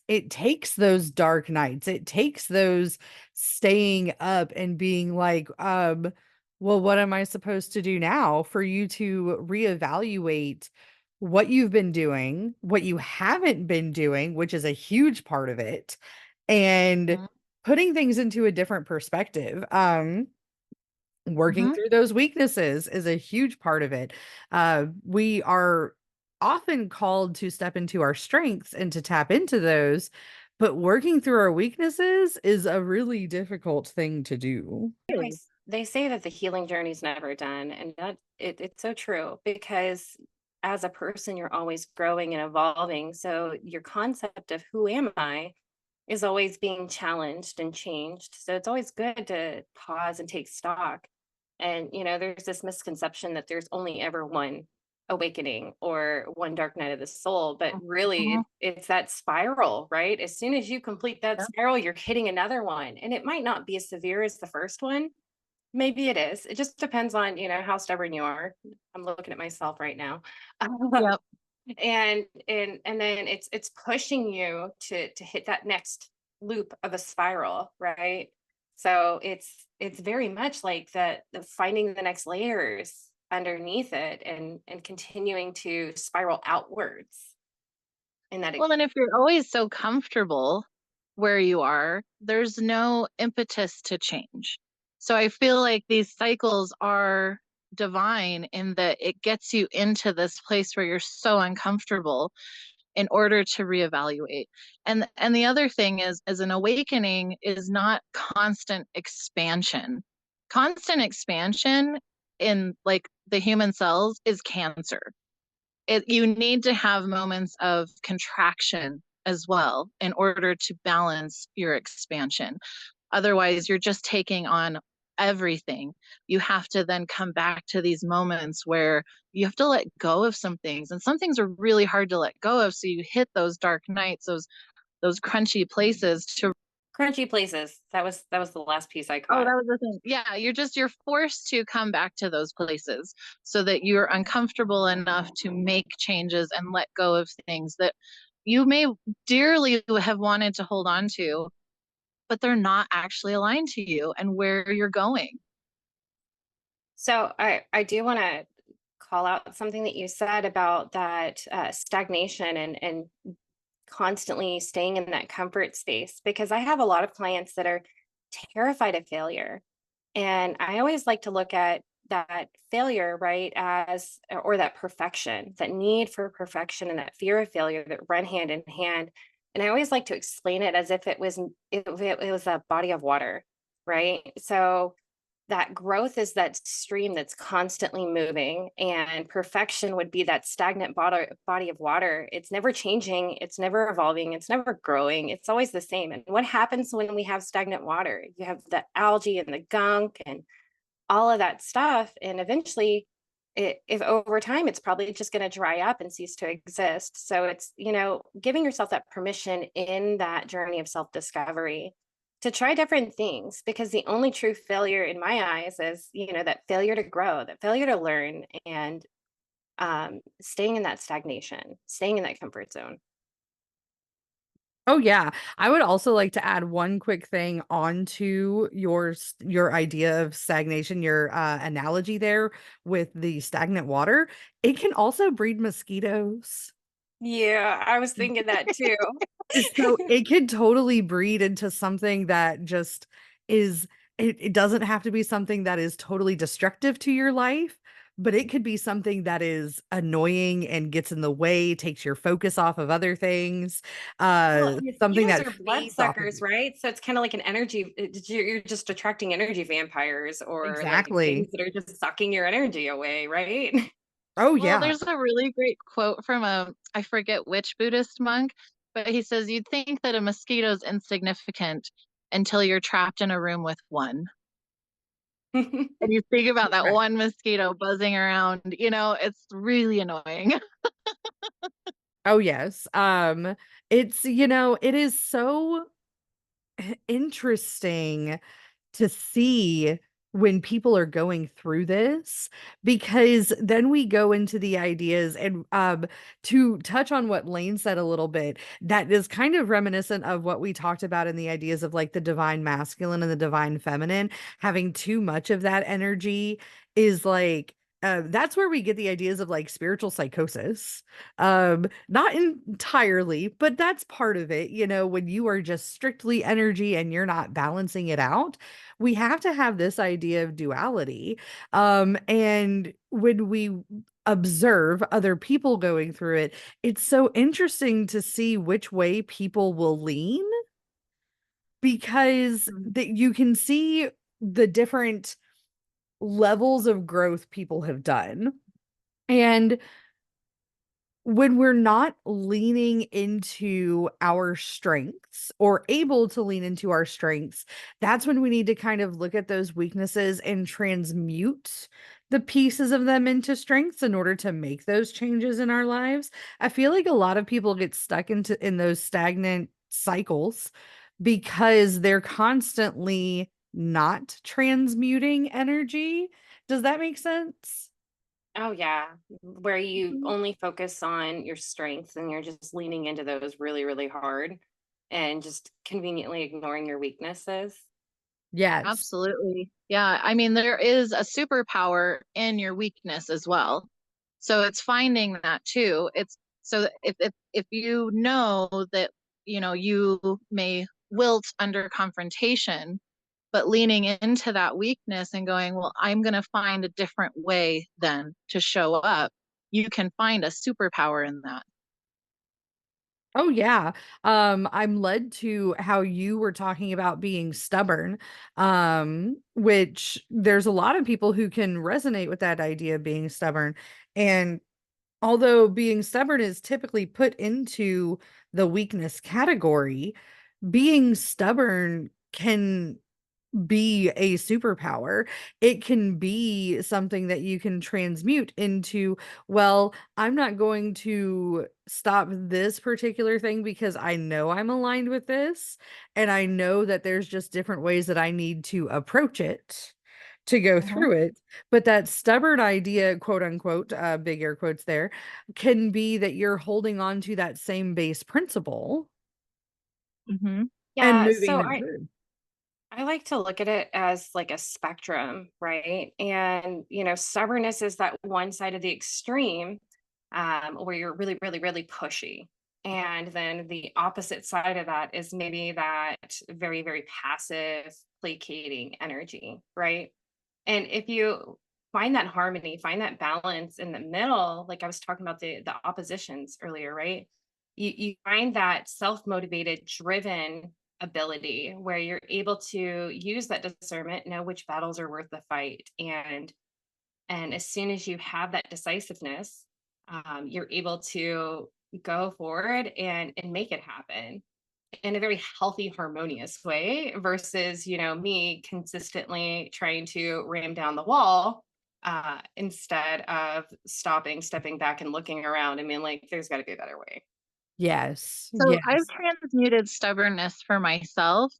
those dark nights, it takes those staying up and being like, well, what am I supposed to do now, for you to reevaluate what you've been doing, what you haven't been doing, which is a huge part of it, and putting things into a different perspective. Working Mm-hmm. through those weaknesses is a huge part of it. We are often called to step into our strengths and to tap into those, but working through our weaknesses is a really difficult thing to do. They say that the healing journey is never done, and it's so true because as a person, you're always growing and evolving. So your concept of who am I is always being challenged and changed. So it's always good to pause and take stock. And there's this misconception that there's only ever one awakening or one dark night of the soul, but really Mm-hmm. it's that spiral, right? As soon as you complete that Yep. spiral, you're hitting another one, and it might not be as severe as the first one. Maybe it is. It just depends on, how stubborn you are. I'm looking at myself right now. Yep. And then it's pushing you to hit that next loop of a spiral, right? So it's very much like the finding the next layers underneath it and continuing to spiral outwards in that Well, then if you're always so comfortable where you are, there's no impetus to change. So I feel like these cycles are divine in that it gets you into this place where you're so uncomfortable in order to reevaluate. And the other thing is an awakening is not constant expansion. Constant expansion in like the human cells is cancer. You need to have moments of contraction as well in order to balance your expansion. Otherwise, you're just taking on everything. You have to then come back to these moments where you have to let go of some things, and some things are really hard to let go of. So you hit those dark nights, those crunchy places to Crunchy places. That was the last piece I Oh, caught. that was the thing. Yeah, you're forced to come back to those places so that you're uncomfortable enough to make changes and let go of things that you may dearly have wanted to hold on to, but they're not actually aligned to you and where you're going. So I do want to call out something that you said about that stagnation and constantly staying in that comfort space, because I have a lot of clients that are terrified of failure. And I always like to look at that failure, right, as or that perfection, that need for perfection and that fear of failure that run hand in hand. And I always like to explain it as if it was a body of water, right? So that growth is that stream that's constantly moving, and perfection would be that stagnant body of water. It's never changing, it's never evolving, it's never growing, it's always the same. And what happens when we have stagnant water? You have the algae and the gunk and all of that stuff, and eventually if over time, it's probably just going to dry up and cease to exist. So it's, giving yourself that permission in that journey of self discovery to try different things, because the only true failure in my eyes is, that failure to grow, that failure to learn, and staying in that stagnation, staying in that comfort zone. Oh yeah. I would also like to add one quick thing onto your idea of stagnation, your analogy there with the stagnant water. It can also breed mosquitoes. Yeah, I was thinking that too. So it could totally breed into something that just is, it doesn't have to be something that is totally destructive to your life, but it could be something that is annoying and gets in the way, takes your focus off of other things, Well, something mosquitoes that are feeds off of bloodsuckers, you. right? So it's kind of like an energy. You're just attracting energy vampires, or like things Exactly. that are just sucking your energy away, right? Oh Well, yeah. there's a really great quote from I forget which Buddhist monk, but he says, you'd think that a mosquito's insignificant until you're trapped in a room with one. And you think about that Right. one mosquito buzzing around, it's really annoying. Oh yes. It's, it is so interesting to see when people are going through this, because then we go into the ideas, and to touch on what Layne said a little bit, that is kind of reminiscent of what we talked about in the ideas of like the divine masculine and the divine feminine. Having too much of that energy is like, that's where we get the ideas of like spiritual psychosis. Not entirely, but that's part of it. When you are just strictly energy and you're not balancing it out, we have to have this idea of duality. And when we observe other people going through it, it's so interesting to see which way people will lean, because that you can see the different levels of growth people have done. And when we're not leaning into our strengths or able to lean into our strengths, that's when we need to kind of look at those weaknesses and transmute the pieces of them into strengths in order to make those changes in our lives. I feel like a lot of people get stuck in those stagnant cycles because they're constantly not transmuting energy. Does that make sense? Oh yeah, where you Mhm. only focus on your strengths and you're just leaning into those really, really hard and just conveniently ignoring your weaknesses. Yes. Absolutely. Yeah. I mean, there is a superpower in your weakness as well. So it's finding that too. It's so that if you know that, you may wilt under confrontation, but leaning into that weakness and going, well, I'm going to find a different way then to show up, you can find a superpower in that. Oh yeah. I'm led to how you were talking about being stubborn, which there's a lot of people who can resonate with that idea of being stubborn. And although being stubborn is typically put into the weakness category, being stubborn can be a superpower. It can be something that you can transmute into, well, I'm not going to stop this particular thing because I know I'm aligned with this. And I know that there's just different ways that I need to approach it to go Mhm. through it. But that stubborn idea, quote unquote, big air quotes there, can be that you're holding on to that same base principle Mhm. and Yeah, moving so that I through. I like to look at it as like a spectrum, right? And, stubbornness is that one side of the extreme, where you're really, really, really pushy. And then the opposite side of that is maybe that very, very passive, placating energy, right? And if you find that harmony, find that balance in the middle, like I was talking about the oppositions earlier, right? You find that self-motivated, driven ability where you're able to use that discernment, know which battles are worth the fight. And as soon as you have that decisiveness, you're able to go forward and make it happen in a very healthy, harmonious way versus, me consistently trying to ram down the wall instead of stopping, stepping back and looking around and being like, there's got to be a better way. Yes, So I've yes. transmuted stubbornness for myself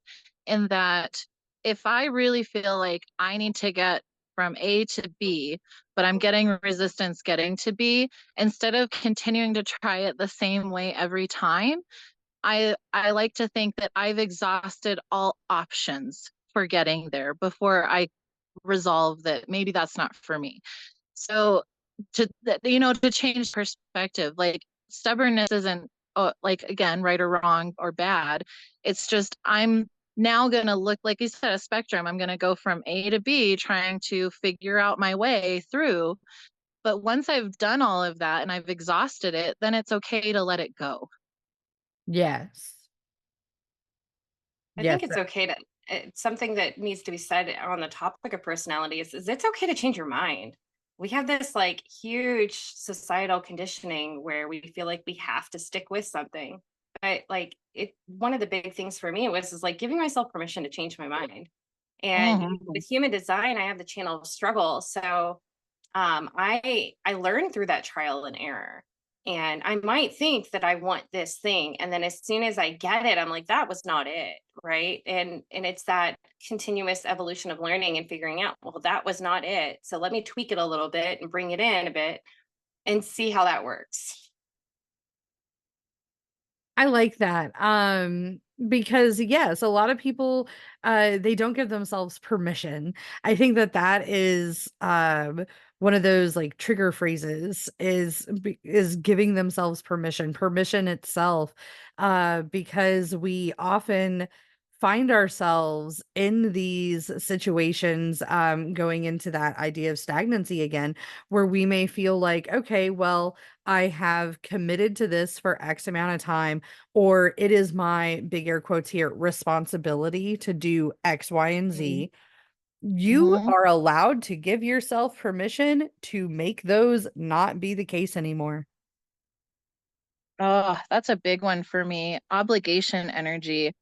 in that if I really feel like I need to get from A to B, but I'm getting resistance getting to B, instead of continuing to try it the same way every time, I like to think that I've exhausted all options for getting there before I resolve that maybe that's not for me. So to change perspective, like stubbornness isn't like again right or wrong or bad. It's just I'm now going to look like you said a spectrum. I'm going to go from A to B trying to figure out my way through. But once I've done all of that and I've exhausted it, then it's okay to let it go. Yes. I Yes. think it's okay to, it's something that needs to be said on the topic of personality is it's okay to change your mind. We have this like huge societal conditioning where we feel like we have to stick with something. But like one of the big things for me was is like giving myself permission to change my mind. And Mhm. with human design, I have the channel of struggle. So I learned through that trial and error. And I might think that I want this thing, and then as soon as I get it, I'm like, that was not it, right? And it's that continuous evolution of learning and figuring out, well, that was not it. So let me tweak it a little bit and bring it in a bit and see how that works. I like that. Because yes, a lot of people they don't give themselves permission. I think that that is one of those like trigger phrases is giving themselves permission, permission itself because we often find ourselves in these situations going into that idea of stagnancy again where we may feel like okay, well, I have committed to this for X amount of time, or it is my big air quotes here responsibility to do X, Y, and Z. You Mhm. are allowed to give yourself permission to make those not be the case anymore. Oh, that's a big one for me. Obligation energy.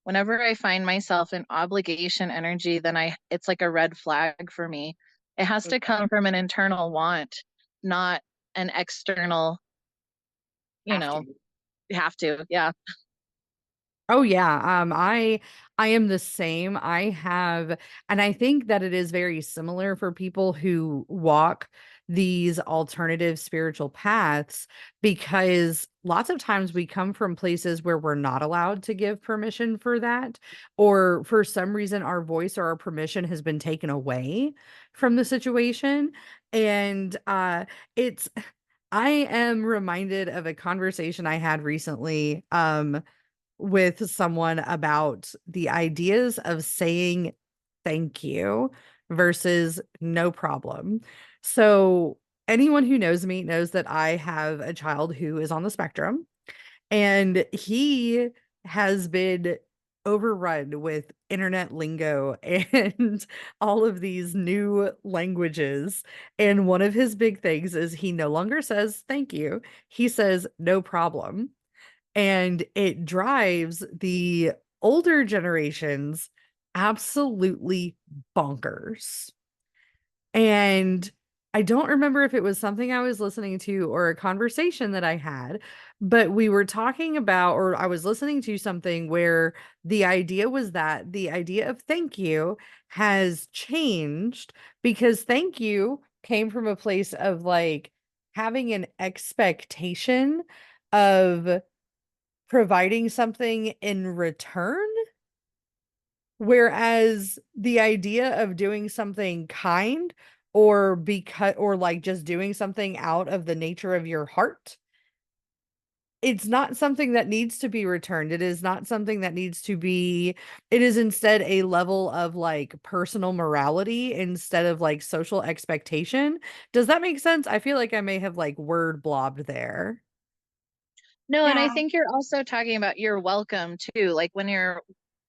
Whenever I find myself in obligation energy, then it's like a red flag for me. It has to come from an internal want, not an external, you Have know, to. you have to. Yeah. Oh yeah, I am the same. I have, and I think that it is very similar for people who walk these alternative spiritual paths because lots of times we come from places where we're not allowed to give permission for that, or for some reason our voice or our permission has been taken away from the situation. And it's I am reminded of a conversation I had recently. With someone about the ideas of saying thank you versus no problem. So, anyone who knows me knows that I have a child who is on the spectrum. And he has been overrun with internet lingo and all of these new languages. And one of his big things is he no longer says thank you. He says no problem. And it drives the older generations absolutely bonkers. And I don't remember if it was something I was listening to or a conversation that I had, but we were talking about, or I was listening to something where the idea was that the idea of thank you has changed because thank you came from a place of like having an expectation of providing something in return. Whereas the idea of doing something kind or because or like just doing something out of the nature of your heart, it's not something that needs to be returned. It is not something that needs to be, it is instead a level of like personal morality instead of like social expectation. Does that make sense? I feel like I may have like word blobbed there. No, and I Yeah. think you're also talking about you're welcome too. Like when you're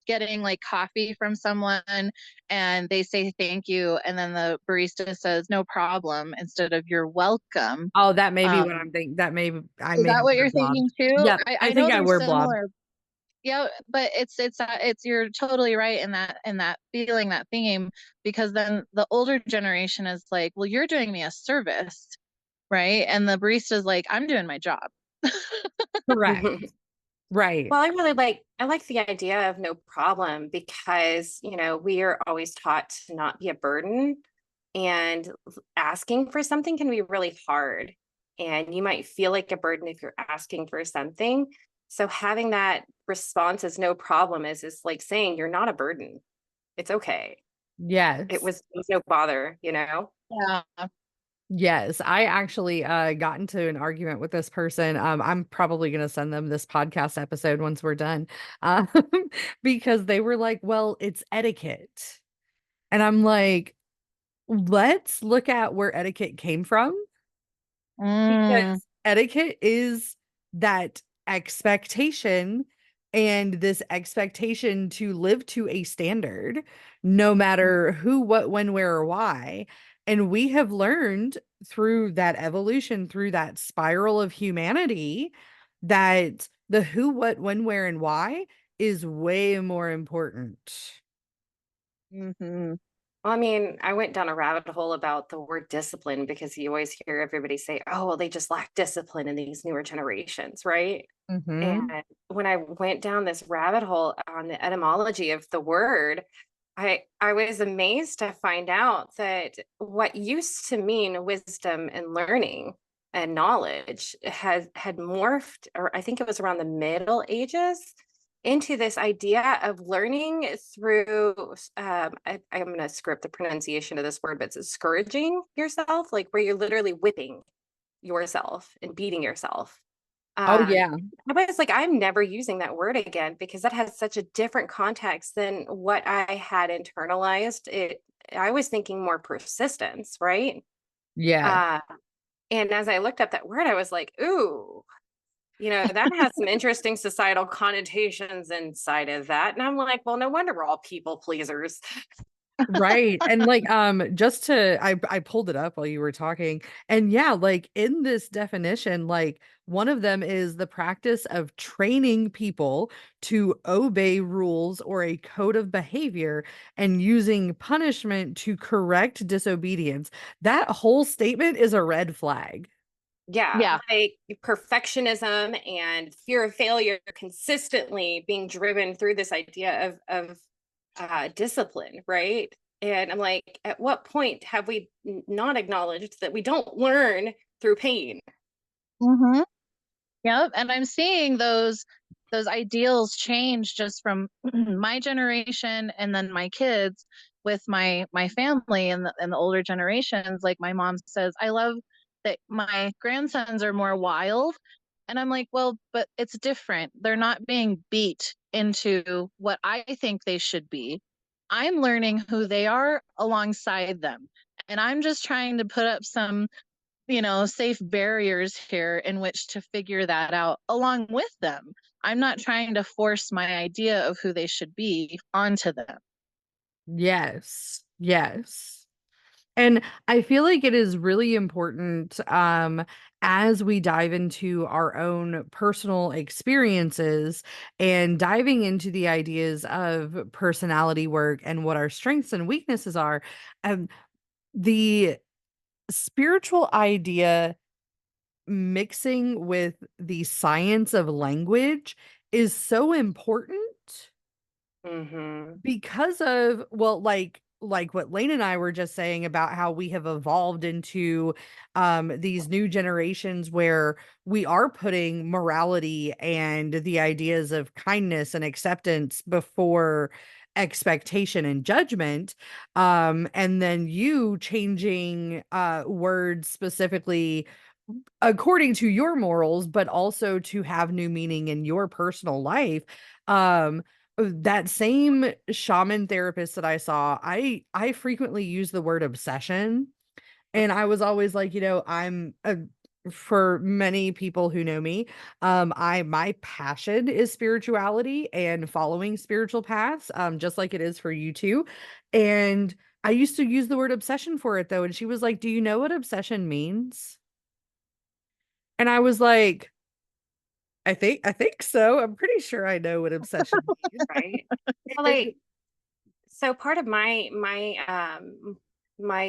getting like coffee from someone and they say thank you, and then the barista says no problem instead of you're welcome. Oh, that may be what Um, I'm thinking. That may I is may that have what you're word blobbed. thinking too? Yep, I I think know I they're word blobbed. similar. Yeah, but it's you're totally right in that feeling, that theme, because then the older generation is like, well, you're doing me a service, right? And the barista's like, I'm doing my job. Correct. Right. Well, I like the idea of no problem because, you know, we are always taught to not be a burden, and asking for something can be really hard. And you might feel like a burden if you're asking for something. So having that response as no problem is like saying you're not a burden. It's okay. Yes. It was no bother, you know? Yeah. Yes, I actually got into an argument with this person. I'm probably going to send them this podcast episode once we're done. Um, because they were like, "Well, it's etiquette." And I'm like, "Let's look at where etiquette came from." Mm, Because etiquette is that expectation and this expectation to live to a standard, no matter who, what, when, where, or why. And we have learned through that evolution, through that spiral of humanity, that the who, what, when, where, and why is way more important. hmm Well, I mean, I went down a rabbit hole about the word discipline because you always hear everybody say, oh, well, they just lack discipline in these newer generations, right? Mm-hmm. And when I went down this rabbit hole on the etymology of the word, I was amazed to find out that what used to mean wisdom and learning and knowledge had morphed, or I think it was around the Middle Ages, into this idea of learning through I'm going to script the pronunciation of this word, but it's scourging yourself, like where you're literally whipping yourself and beating yourself. Oh, um yeah. I was like, I'm never using that word again because that has such a different context than what I had internalized. I was thinking more persistence, right? Yeah. uh and as I looked up that word, I was like, ooh, you know, that has some interesting societal connotations inside of that. And I'm like, well, no wonder we're all people pleasers. Right. And like just to I pulled it up while you were talking. And yeah, like in this definition, like one of them is the practice of training people to obey rules or a code of behavior and using punishment to correct disobedience. That whole statement is a red flag. Yeah, Yeah. like perfectionism and fear of failure consistently being driven through this idea of discipline, right? And I'm like, at what point have we not acknowledged that we don't learn through pain? hmm Yep. And I'm seeing those ideals change just from my generation and then my kids with my family and the older generations. Like my mom says, I love that my grandsons are more wild. And I'm like, well, but it's different. They're not being beat into what I think they should be. I'm learning who they are alongside them. And I'm just trying to put up some safe barriers here in which to figure that out along with them. I'm not trying to force my idea of who they should be onto them. Yes. Yes. And I feel like it is really important, as we dive into our own personal experiences and diving into the ideas of personality work and what our strengths and weaknesses are. Um, the spiritual idea mixing with the science of language is so important Mm-hmm. because of, well, like what Layne and I were just saying about how we have evolved into these new generations where we are putting morality and the ideas of kindness and acceptance before expectation and judgment, and then you changing words specifically according to your morals, but also to have new meaning in your personal life. That same shaman therapist that I saw, I frequently use the word obsession, and I was always like, for many people who know me, my passion is spirituality and following spiritual paths, just like it is for you too. And I used to use the word obsession for it though, and she was like, "Do you know what obsession means?" And I was like, I think so. I'm pretty sure I know what obsession means. Right. Well, And like, so part of my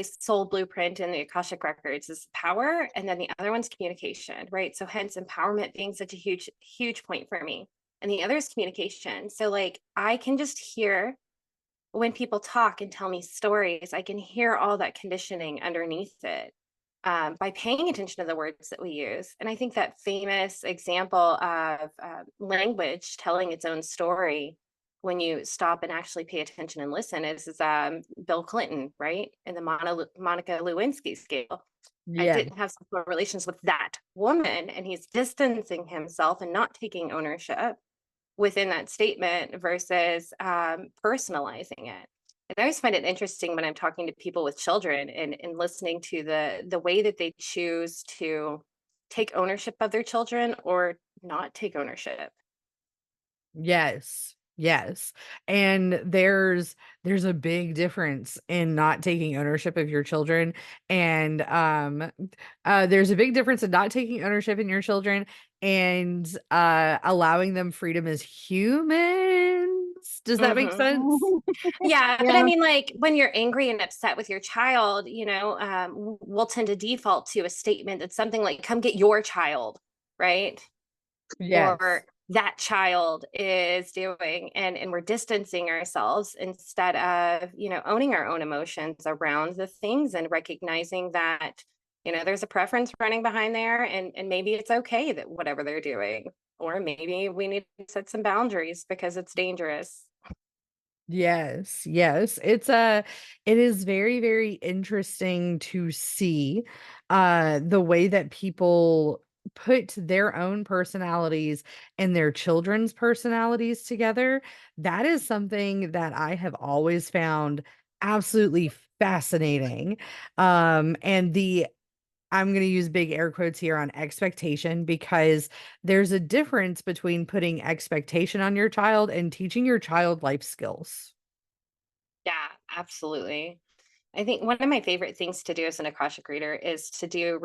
soul blueprint in the Akashic Records is power, and then the other one's communication, right? So hence empowerment being such a huge point for me. And the other is communication. So like I can just hear when people talk and tell me stories, I can hear all that conditioning underneath it, by paying attention to the words that we use. And I think that famous example of language telling its own story when you stop and actually pay attention and listen is Bill Clinton, right? In the Monica Lewinsky scale. I yeah. didn't have sexual relations with that woman, and he's distancing himself and not taking ownership within that statement versus personalizing it. And I always find it interesting when I'm talking to people with children and listening to the way that they choose to take ownership of their children or not take ownership. Yes. Yes. And there's a big difference in not taking ownership of your children, and there's a big difference in not taking ownership in your children and allowing them freedom as humans. Does that make Mhm. sense? Yeah, but I Yeah. mean, like when you're angry and upset with your child, we'll tend to default to a statement that's something like, come get your child, right? Yes. Or that child is doing, and we're distancing ourselves instead of owning our own emotions around the things and recognizing that there's a preference running behind there, and maybe it's okay that whatever they're doing, or maybe we need to set some boundaries because it's dangerous. Yes, yes. It is very, very interesting to see the way that people put their own personalities and their children's personalities together. That is something that I have always found absolutely fascinating. And the I'm going to use big air quotes here on expectation, because there's a difference between putting expectation on your child and teaching your child life skills. Yeah, absolutely. I think one of my favorite things to do as an Akashic reader is to do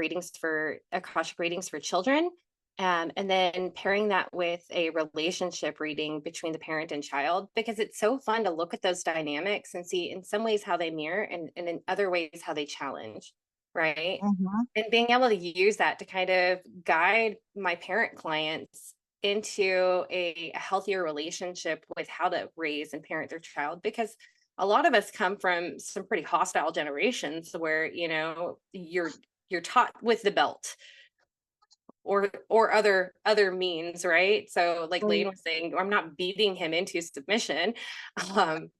Akashic readings for children. And then pairing that with a relationship reading between the parent and child, because it's so fun to look at those dynamics and see in some ways how they mirror, and in other ways how they challenge, right? Mhm. And being able to use that to kind of guide my parent clients into a healthier relationship with how to raise and parent their child, because a lot of us come from some pretty hostile generations where you're taught with the belt or other means, right? So like Layne was saying, I'm not beating him into submission. um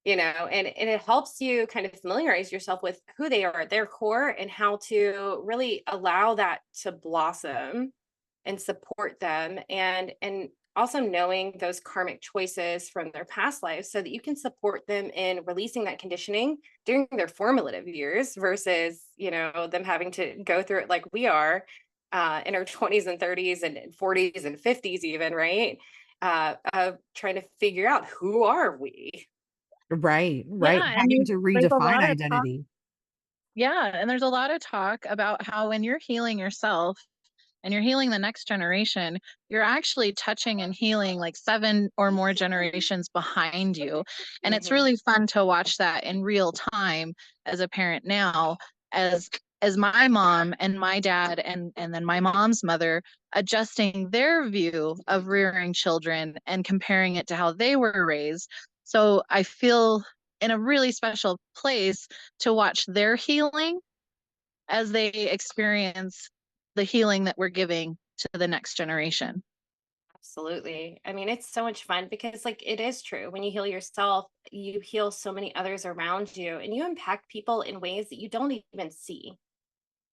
and it helps you kind of familiarize yourself with who they are at their core and how to really allow that to blossom and support them, and also knowing those karmic choices from their past lives so that you can support them in releasing that conditioning during their formative years versus, them having to go through it like we are in our 20s and 30s and 40s and 50s even, right? Of trying to figure out who are we. Right, Yeah, right. and Having to there's a redefine lot of talk. identity. Yeah, and there's a lot of talk about how when you're healing yourself and you're healing the next generation, you're actually touching and healing like 7 or more generations behind you. And it's Mhm. really fun to watch that in real time as a parent now, as my mom and my dad and then my mom's mother adjusting their view of rearing children and comparing it to how they were raised. So I feel in a really special place to watch their healing as they experience the healing that we're giving to the next generation. Absolutely. I mean, it's so much fun because, like, it is true. When you heal yourself, you heal so many others around you, and you impact people in ways that you don't even see.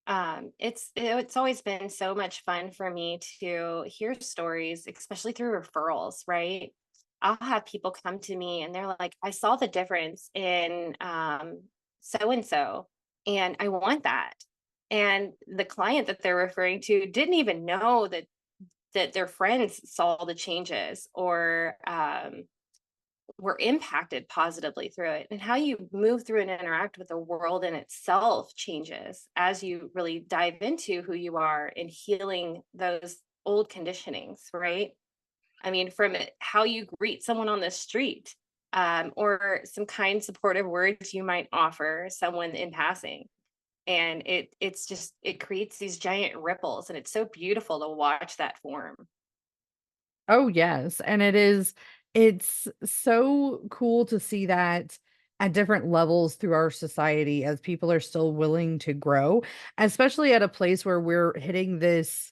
It's always been so much fun for me to hear stories, especially through referrals, right? I'll have people come to me and they're like, I saw the difference in so and so, and I want that. And the client that they're referring to didn't even know that their friends saw the changes or were impacted positively through it. And how you move through and interact with the world in itself changes as you really dive into who you are and healing those old conditionings, right? I mean, from how you greet someone on the street, or some kind supportive words you might offer someone in passing. And it creates these giant ripples, and it's so beautiful to watch that form. Oh, yes, and it's so cool to see that at different levels through our society as people are still willing to grow, especially at a place where we're hitting this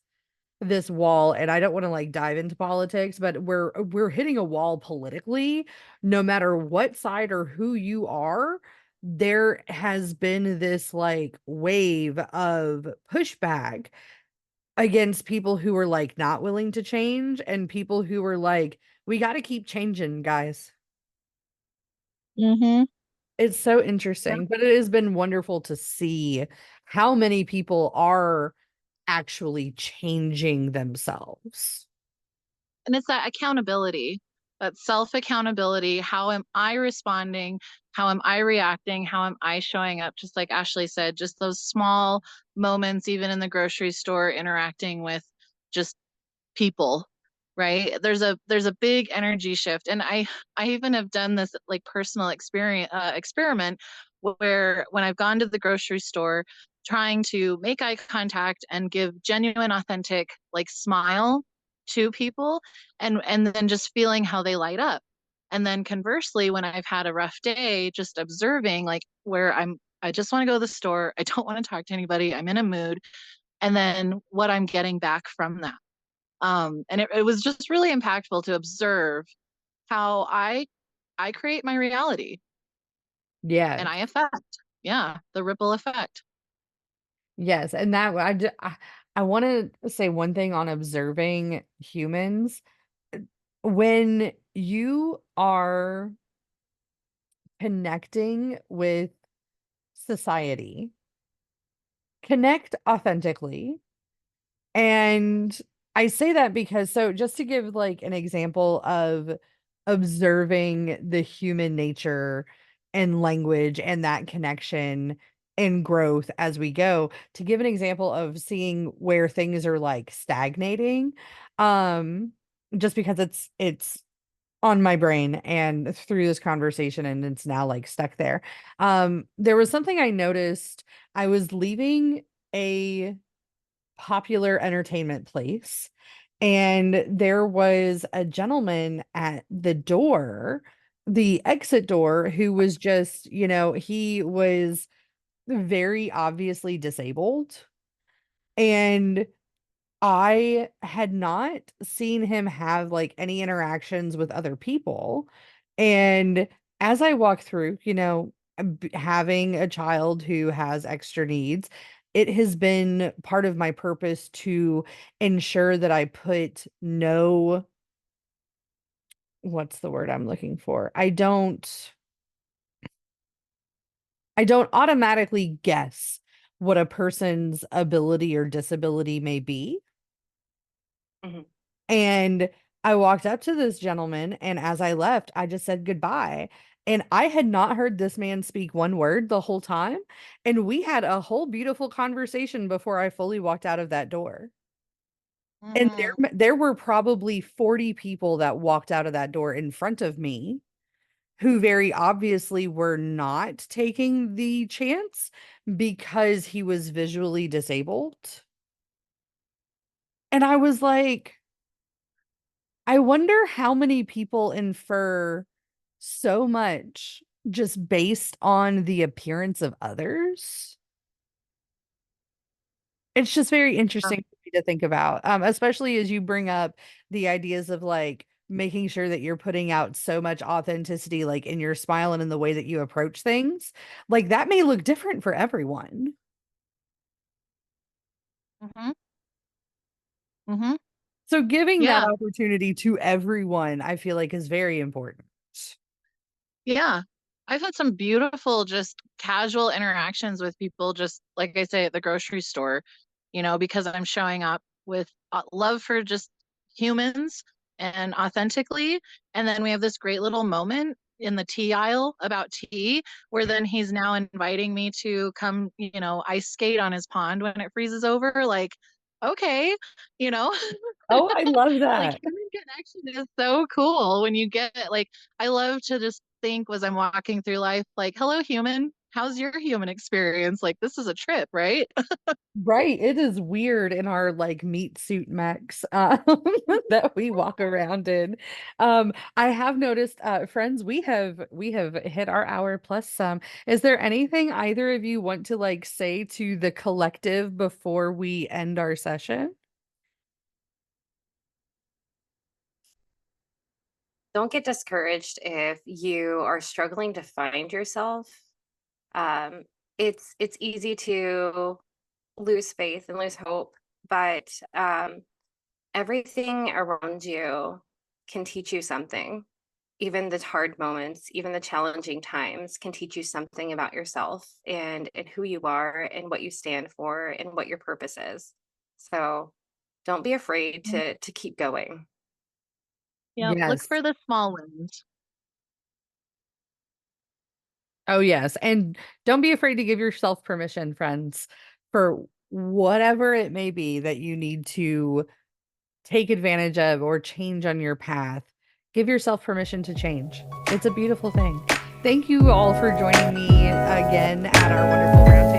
wall, and I don't wanna, like, dive into politics, but we're hitting a wall politically. No matter what side or who you are, there has been this, like, wave of pushback against people who are, like, not willing to change and people who are like, "We gotta keep changing, guys." Mm-hmm. It's so Yeah. interesting, but it has been wonderful to see how many people are actually changing themselves. And it's that accountability, that self accountability. How am I responding? How am I reacting? How am I showing up? Just like Ashley said, just those small moments, even in the grocery store, interacting with just people, right? There's a big energy shift. And I even have done this like personal experiment where when I've gone to the grocery store trying to make eye contact and give genuine authentic like smile to people, and then just feeling how they light up. And then conversely, when I've had a rough day, just observing like where I just want to go to the store, I don't want to talk to anybody, I'm in a mood, and then what I'm getting back from that. And it was just really impactful to observe how I create my reality and Yes. I affect, yeah, the ripple effect. Yes, and that I wanna say one thing on observing humans. When you are connecting with society, connect authentically. And I say that because so just to give like an example of observing the human nature and language and that connection and growth as we go, to give an example of seeing where things are like stagnating, um, just because it's on my brain and through this conversation and it's now like stuck there. There was something I noticed. I was leaving a popular entertainment place, and there was a gentleman at the door, the exit door, who was just, he was very obviously disabled. And I had not seen him have, like, any interactions with other people, and as I walk through, having a child who has extra needs, it has been part of my purpose to ensure that I put no what's the word I'm looking for? I don't automatically guess what a person's ability or disability may be. Mhm. And I walked up to this gentleman, and as I left, I just said goodbye. And I had not heard this man speak one word the whole time. And we had a whole beautiful conversation before I fully walked out of that door. And Mm, there were probably 40 people that walked out of that door in front of me who very obviously were not taking the chance because he was visually disabled. And I was like, I wonder how many people infer so much just based on the appearance of others. It's just very uh, interesting to think about, especially as you bring up the ideas of like making sure that you're putting out so much authenticity, like in your smile and in the way that you approach things. Like that may look different for everyone. mhm, mhm. So giving that Yeah. opportunity to everyone, I feel like is very important. Yeah. I've had some beautiful, just casual interactions with people, just like I say at the grocery store, because I'm showing up with love for just humans and authentically. And then we have this great little moment in the tea aisle about tea, where then he's now inviting me to come, ice skate on his pond when it freezes over. Like, okay, you know, Oh, I love like that. human connection is so cool when you get like I love to just think as I'm walking through life, like, hello, human. How's your human experience? Like, this is a trip, right? Right. It is weird in our like meat suit mechs that we walk around in. I have noticed, friends, we have hit our hour plus some. Is there anything either of you want to like say to the collective before we end our session? Don't get discouraged if you are struggling to find yourself. Um, it's easy to lose faith and lose hope, but everything around you can teach you something. Even the hard moments, even the challenging times can teach you something about yourself and who you are and what you stand for and what your purpose is. So don't be afraid to keep going. Yeah, look Yes. for the small wins. Oh, yes. And don't be afraid to give yourself permission, friends, for whatever it may be that you need to take advantage of or change on your path. Give yourself permission to change. It's a beautiful thing. Thank you all for joining me again at our wonderful round